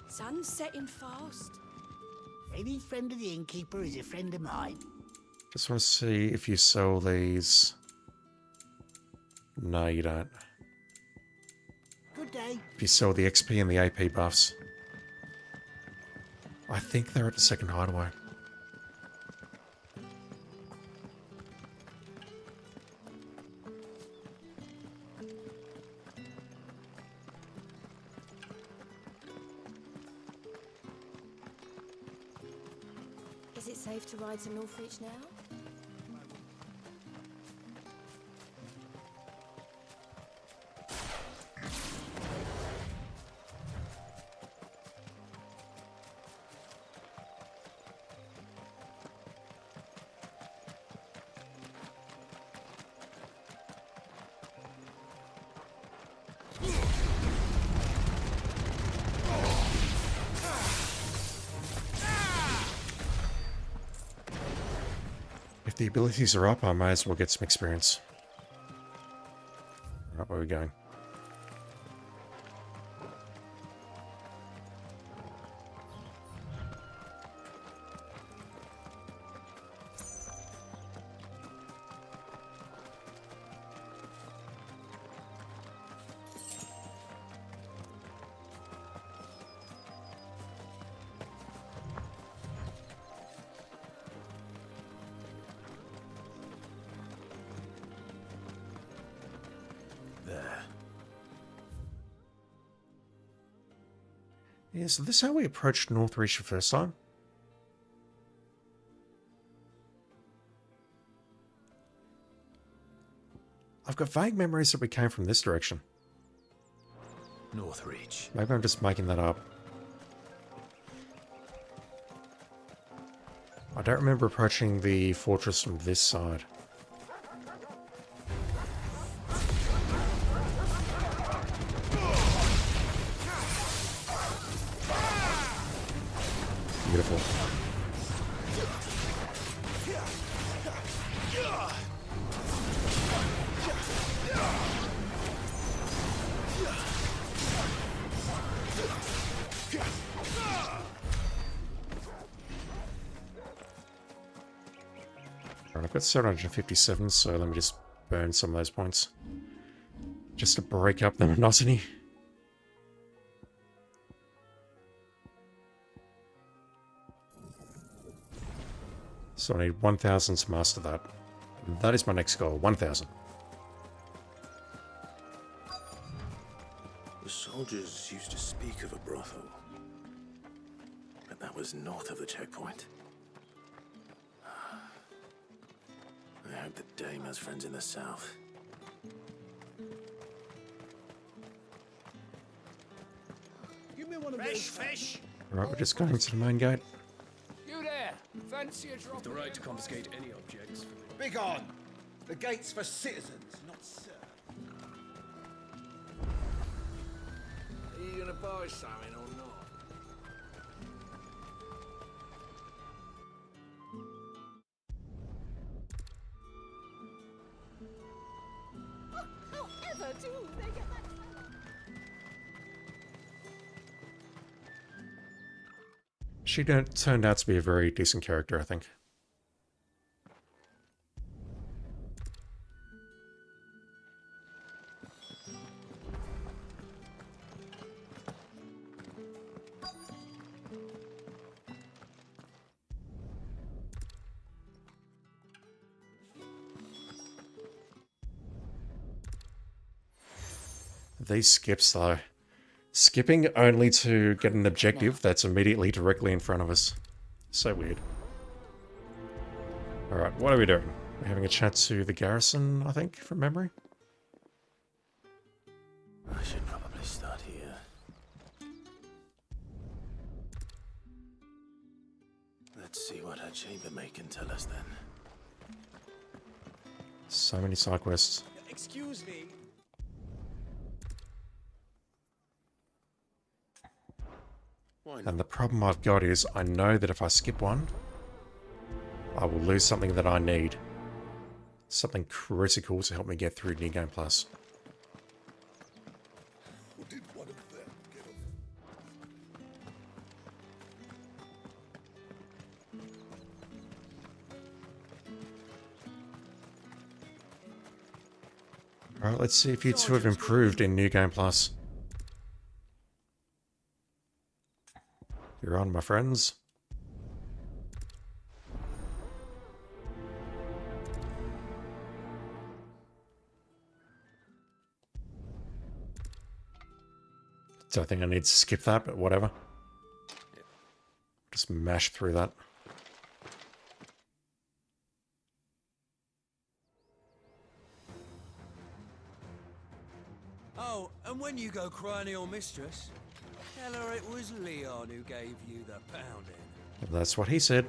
Sun's setting fast. Any friend of the innkeeper is a friend of mine. Just want to see if you sell these. No, you don't. Good day. If you sell the XP and the AP buffs. I think they're at the second hideaway. Is it safe to ride to Northreach now? If the abilities are up, I may as well get some experience. Right, where are we going? Is this how we approached Northreach the first time? I've got vague memories that we came from this direction. Northreach. Maybe I'm just making that up. I don't remember approaching the fortress from this side. Beautiful. Alright, I've got 757, so let me just burn some of those points. Just to break up the monotony. So I need 1,000 to master that. That is my next goal, 1,000. The soldiers used to speak of a brothel, but that was north of the checkpoint. I hope the dame has friends in the south. Give me one of Fresh fish. Alright, we're just going to the main gate. You there? Fancy a drop? The right to confiscate any objects. Begone! The gate's for citizens, not serfs. Are you gonna buy something or not? However do they get that? She turned out to be a very decent character, I think. These skips, though. Skipping only to get an objective that's immediately directly in front of us. So weird. Alright, what are we doing? We're having a chat to the garrison, I think, from memory? I should probably start here. Let's see what our chambermaid can tell us then. So many side quests. Excuse me. And the problem I've got is I know that if I skip one, I will lose something that I need. Something critical to help me get through New Game Plus. Alright, let's see if you two have improved in New Game Plus. You're on, my friends. Don't think I need to skip that, but whatever. Just mash through that. Oh, and when you go crying to your mistress, tell her it was Leon who gave you the pounding. That's what he said.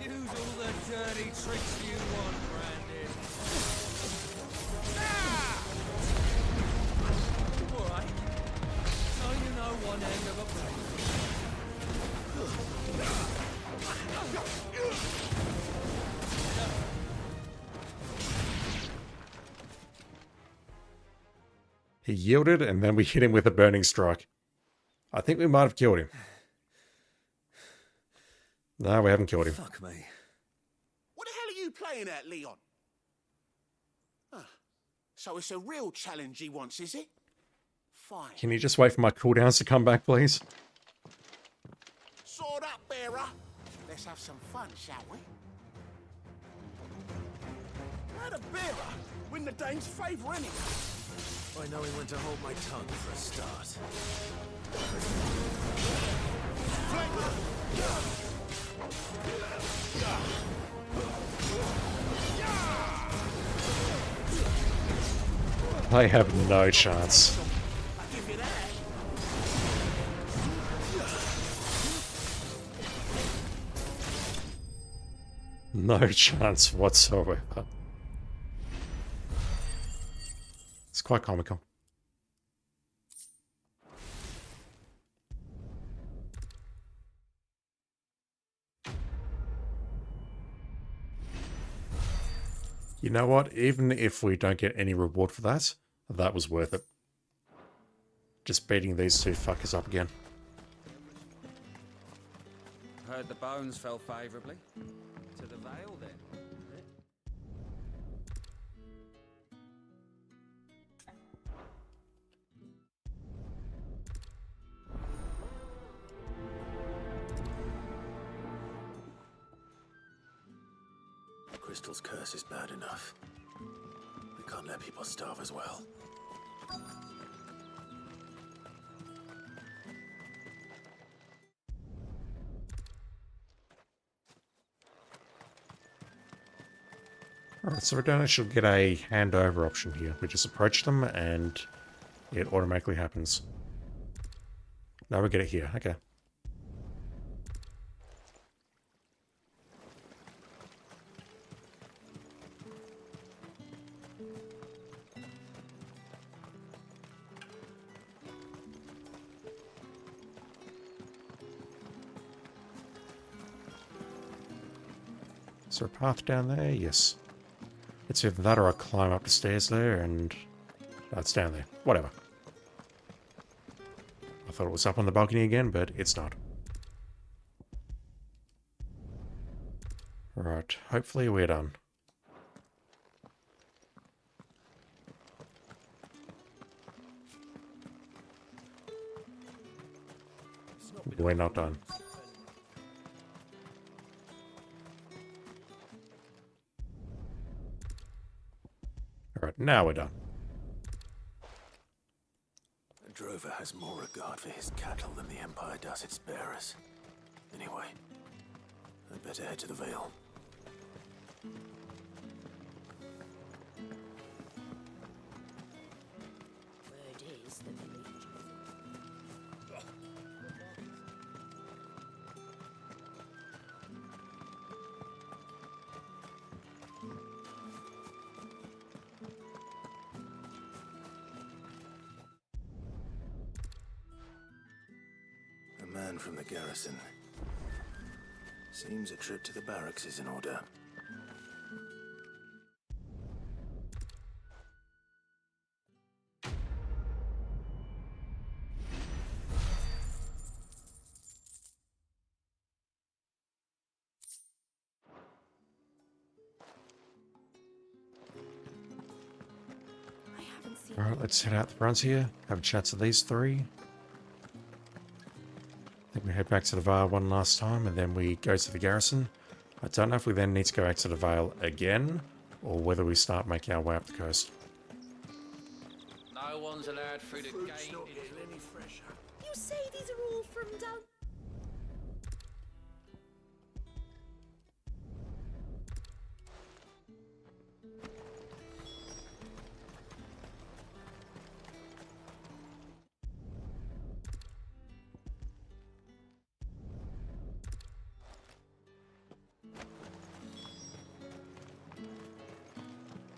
Use all the dirty tricks you want, Brandon. Ah! All right. So you know one end of a blade. He yielded, and then we hit him with a burning strike. I think we might have killed him. No, we haven't killed him. Fuck me. What the hell are you playing at, Leon? Ah, so it's a real challenge he wants, is it? Fine. Can you just wait for my cooldowns to come back, please? Sword up, bearer. Let's have some fun, shall we? How the bearer win the Dane's favour, anyway? I know when to hold my tongue for a start. I have no chance. No chance whatsoever. It's quite comical. You know what? Even if we don't get any reward for that, that was worth it. Just beating these two fuckers up again. Heard the bones fell favourably. To the Vale, then. Crystal's curse is bad enough. We can't let people starve as well. Alright, so we don't actually get a handover option here. We just approach them and it automatically happens. Now we get it here. Okay. Is there a path down there? Yes. It's either that or I climb up the stairs there and... Oh, it's down there. Whatever. I thought it was up on the balcony again, but it's not. Right, hopefully we're done. We're not done. Alright, now we're done. drover has more regard for his cattle than the Empire does its bearers. Anyway, I'd better head to the Vale. Word is the village. A man from the garrison. Seems a trip to the barracks is in order. Alright, let's head out the front here, have a chat to these three. I think we head back to the Vale one last time, and then we go to the garrison. I don't know if we then need to go back to the Vale again, or whether we start making our way up the coast. No one's allowed through the gate. You say these are all from down...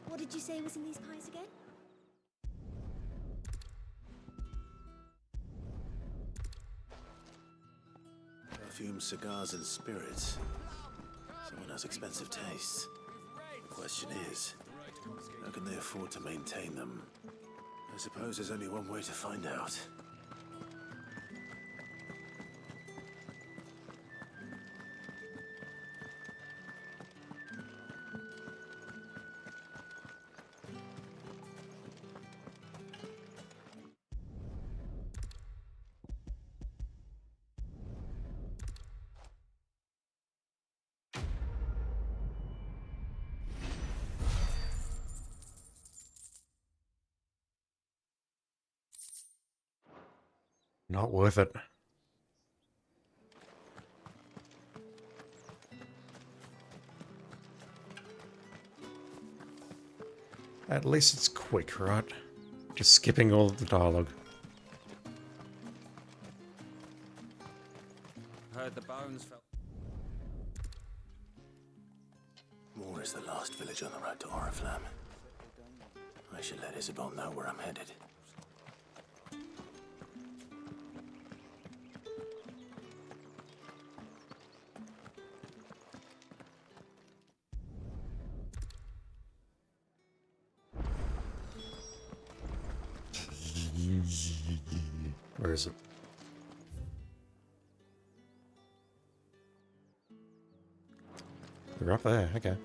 What did you say was in these pies again? Perfume, cigars, and spirits. Someone has expensive tastes. The question is, how can they afford to maintain them? I suppose there's only one way to find out. Not worth it. At least it's quick, right? Just skipping all of the dialogue. Heard the bones fell. Moore is the last village on the road to Oriflamme. I should let Isabel know where I'm headed. Where is it? They're up there, okay.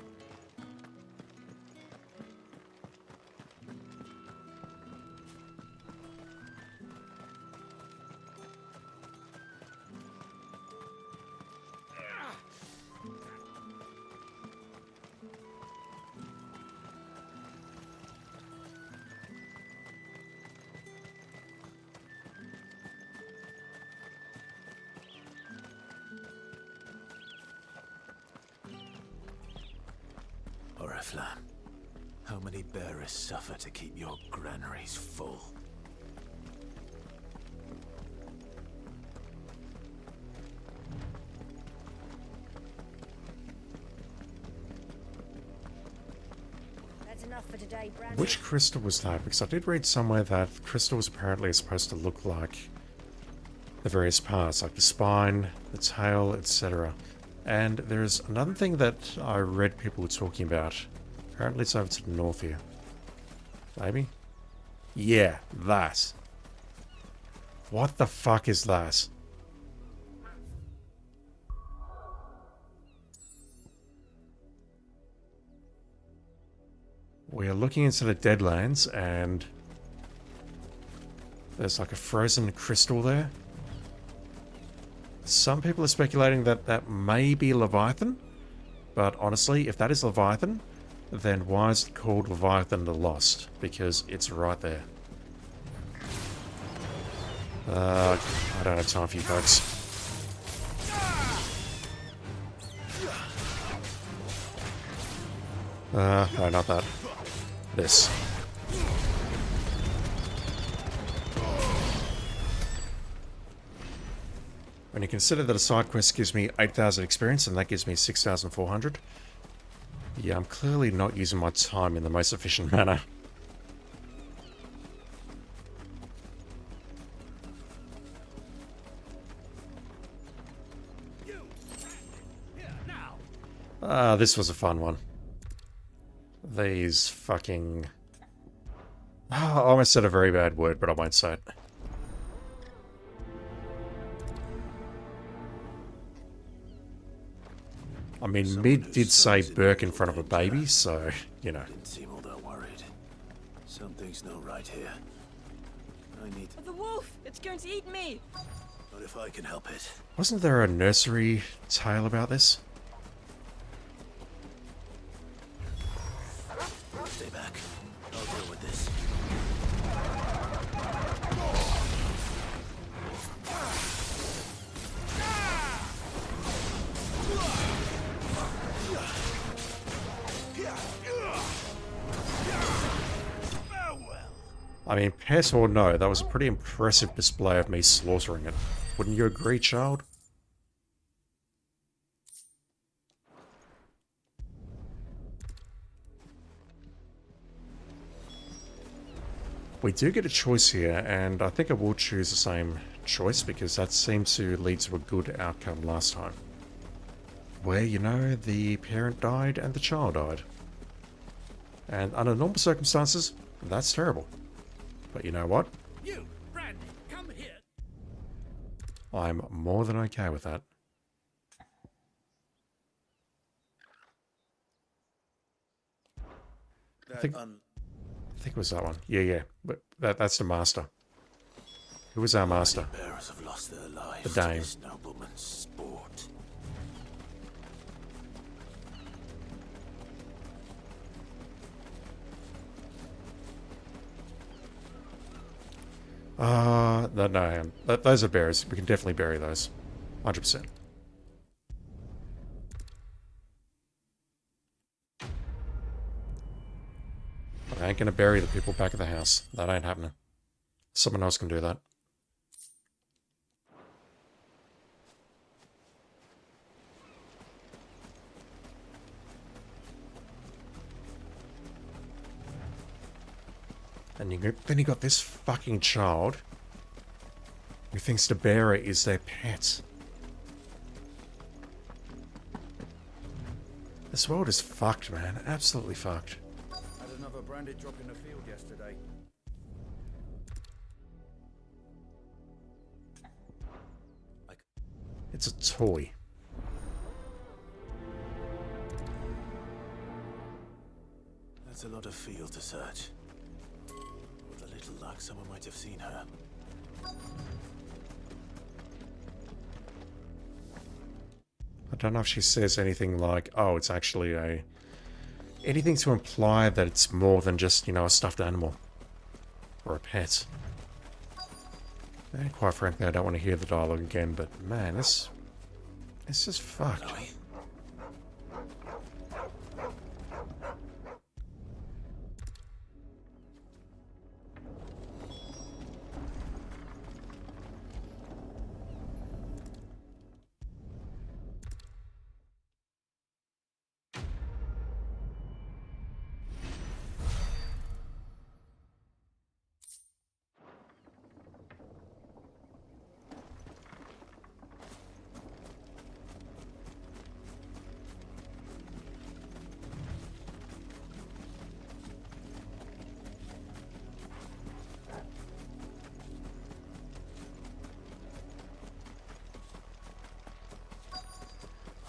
Oriflamme, how many bearers suffer to keep your granaries full? That's enough for today, Brandon. Which crystal was that? Because I did read somewhere that crystals apparently are supposed to look like the various parts, like the spine, the tail, etc. And there's another thing that I read people were talking about. Apparently it's over to the north here. Maybe? Yeah, that. What the fuck is that? We are looking into the Deadlands and there's like a frozen crystal there. Some people are speculating that that may be Leviathan, but honestly, if that is Leviathan, then why is it called Leviathan the Lost? Because it's right there. I don't have time for you folks. No, not that. This. When you consider that a side quest gives me 8,000 experience and that gives me 6,400, yeah, I'm clearly not using my time in the most efficient manner. This was a fun one. These fucking... I almost said a very bad word, but I won't say it. I mean, Mid did say Burke in front of a baby, so, you know. Didn't seem all that worried. Something's not right here. I need... The wolf! It's going to eat me! Not if I can help it. Wasn't there a nursery tale about this? Stay back. I'll deal with this. I mean, pet or no, that was a pretty impressive display of me slaughtering it. Wouldn't you agree, child? We do get a choice here, and I think I will choose the same choice because that seemed to lead to a good outcome last time. Where, you know, the parent died and the child died. And under normal circumstances, that's terrible. But you know what? You, Brandy, come here. I'm more than okay with that. I think it was that one. Yeah. But that's the master. Who was our master? Bearers have lost their lives The Dame. to this nobleman's sport. No, those are bearers. We can definitely bury those. 100%. I ain't gonna bury the people back at the house. That ain't happening. Someone else can do that. And then you got this fucking child who thinks the bearer is their pet. This world is fucked, man. Absolutely fucked. Had another branded drop in the field yesterday. It's a toy. That's a lot of field to search. With a little luck, someone might have seen her. I don't know if she says anything like, oh, it's actually a... anything to imply that it's more than just, you know, a stuffed animal. Or a pet. And quite frankly, I don't want to hear the dialogue again, but man, it's just fucked.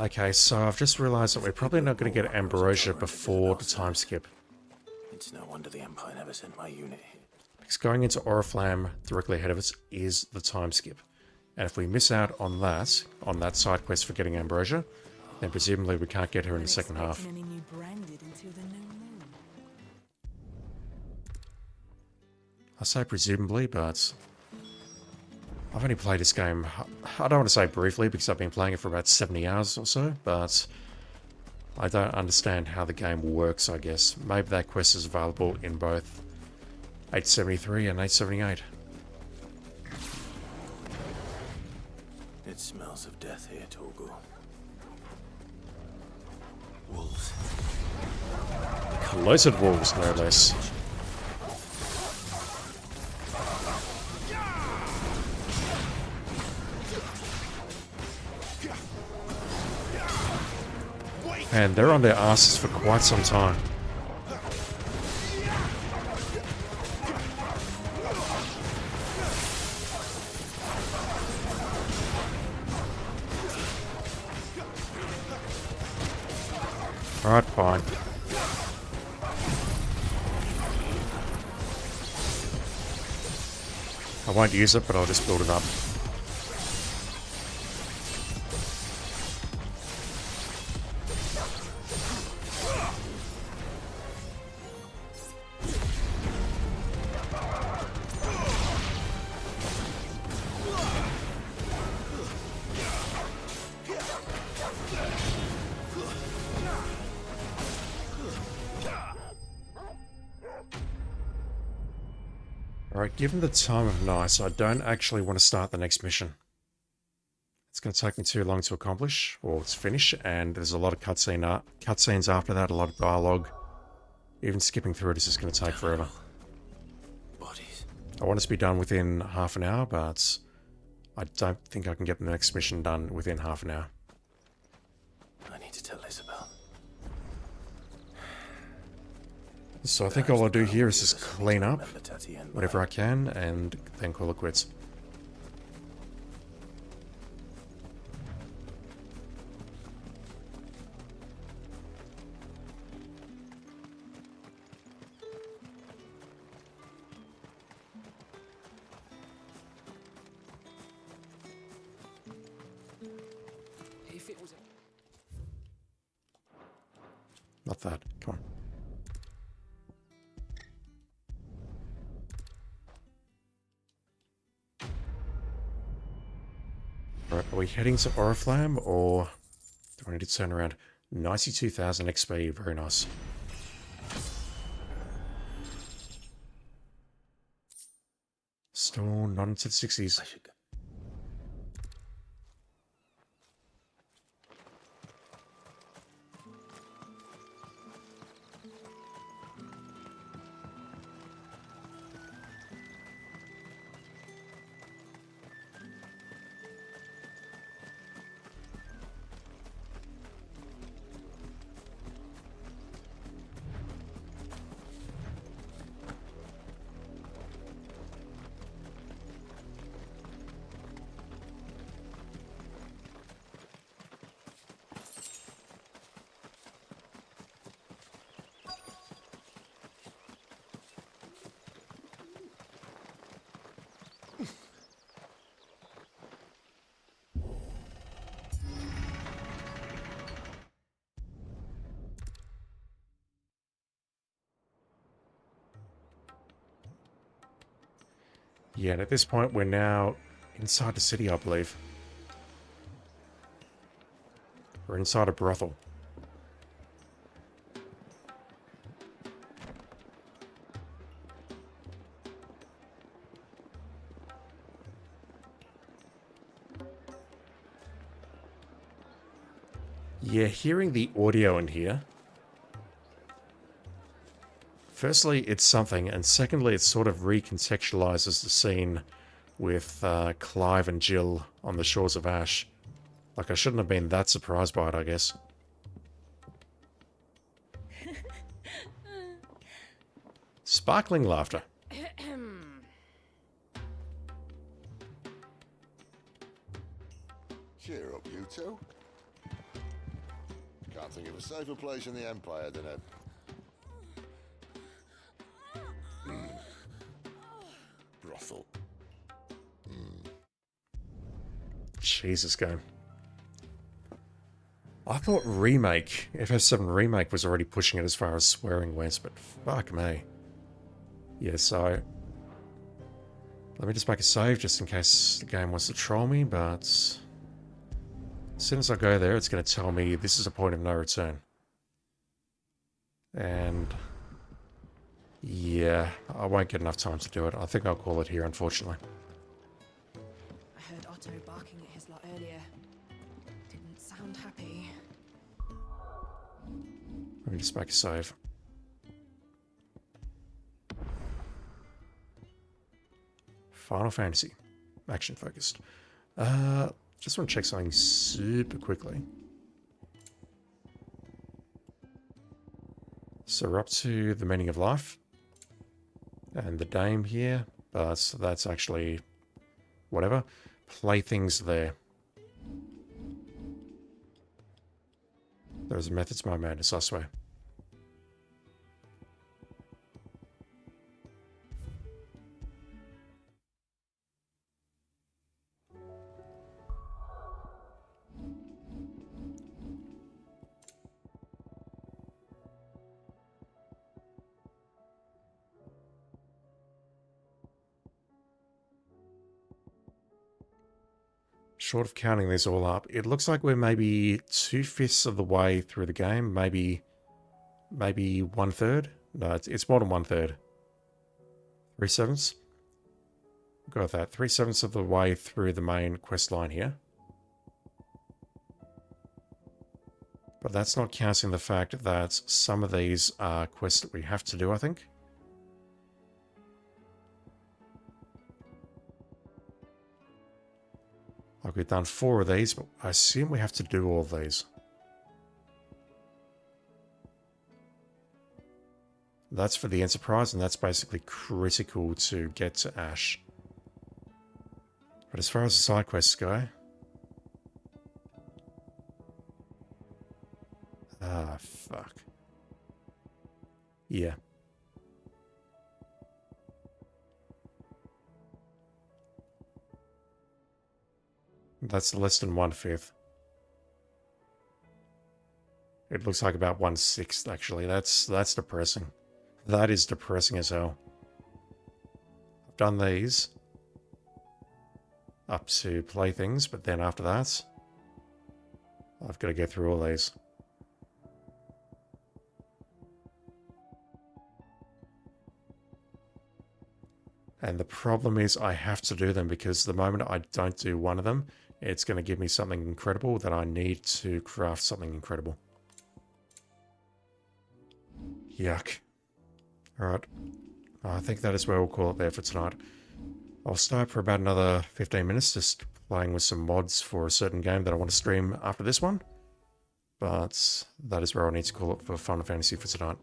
Okay, so I've just realised that we're probably not going to get Ambrosia before the time skip. It's no wonder the Empire never sent my unit here. Because going into Oriflamme directly ahead of us is the time skip. And if we miss out on that side quest for getting Ambrosia, then presumably we can't get her in the second half. I say presumably, but I've only played this game, I don't want to say briefly because I've been playing it for about 70 hours or so, but I don't understand how the game works, I guess. Maybe that quest is available in both 873 and 878. It smells of death here, Torgal. Wolves. Closet wolves, no less. And they're on their asses for quite some time. Alright, fine. I won't use it, but I'll just build it up. Alright, given the time of night, I don't actually want to start the next mission. It's going to take me too long to accomplish, or to finish, and there's a lot of cutscenes after that, a lot of dialogue. Even skipping through it is just going to take forever. Bodies. I want it to be done within half an hour, but I don't think I can get the next mission done within half an hour. I need to tell Isabel. So I think all I'll do here is just clean up whatever I can and then call it quits. If it was Not that. Come on. Right, are we heading to Oriflamme, or do I need to turn around? 92,000 XP, very nice. Still not into the 60s. I should go. Yeah, and at this point we're now inside the city, I believe. We're inside a brothel. Yeah, hearing the audio in here. Firstly, it's something, and secondly, it sort of recontextualizes the scene with Clive and Jill on the shores of Ash. Like, I shouldn't have been that surprised by it, I guess. Sparkling laughter. Cheer up, you two. Can't think of a safer place in the Empire than a... brothel. Jesus, game. I thought Remake, FF7 Remake was already pushing it as far as swearing went, but fuck me. Yeah, so... Let me just make a save just in case the game wants to troll me, but as soon as I go there, it's going to tell me this is a point of no return. And yeah, I won't get enough time to do it. I think I'll call it here, unfortunately. I heard Otto barking at his lot earlier. Didn't sound happy. Let me just make a save. Final Fantasy. Action focused. Just want to check something super quickly. So we're up to the meaning of life. And the dame here. But that's actually whatever. Playthings there. There's a method to my madness, I swear. Short of counting these all up, it looks like we're maybe 2/5 of the way through the game. Maybe 1/3. No, it's more than 1/3. 3/7. Go with that. 3/7 of the way through the main quest line here. But that's not counting the fact that some of these are quests that we have to do, I think. Like we've done 4 of these, but I assume we have to do all of these. That's for the Enterprise, and that's basically critical to get to Ash. But as far as the side quests go... Ah, fuck. Yeah. That's less than 1/5. It looks like about 1/6, actually. That's depressing. That is depressing as hell. I've done these up to playthings, but then after that, I've got to go through all these. And the problem is I have to do them because the moment I don't do one of them, it's going to give me something incredible that I need to craft something incredible. Yuck. Alright. I think that is where we'll call it there for tonight. I'll start for about another 15 minutes just playing with some mods for a certain game that I want to stream after this one. But that is where I'll need to call it for Final Fantasy for tonight.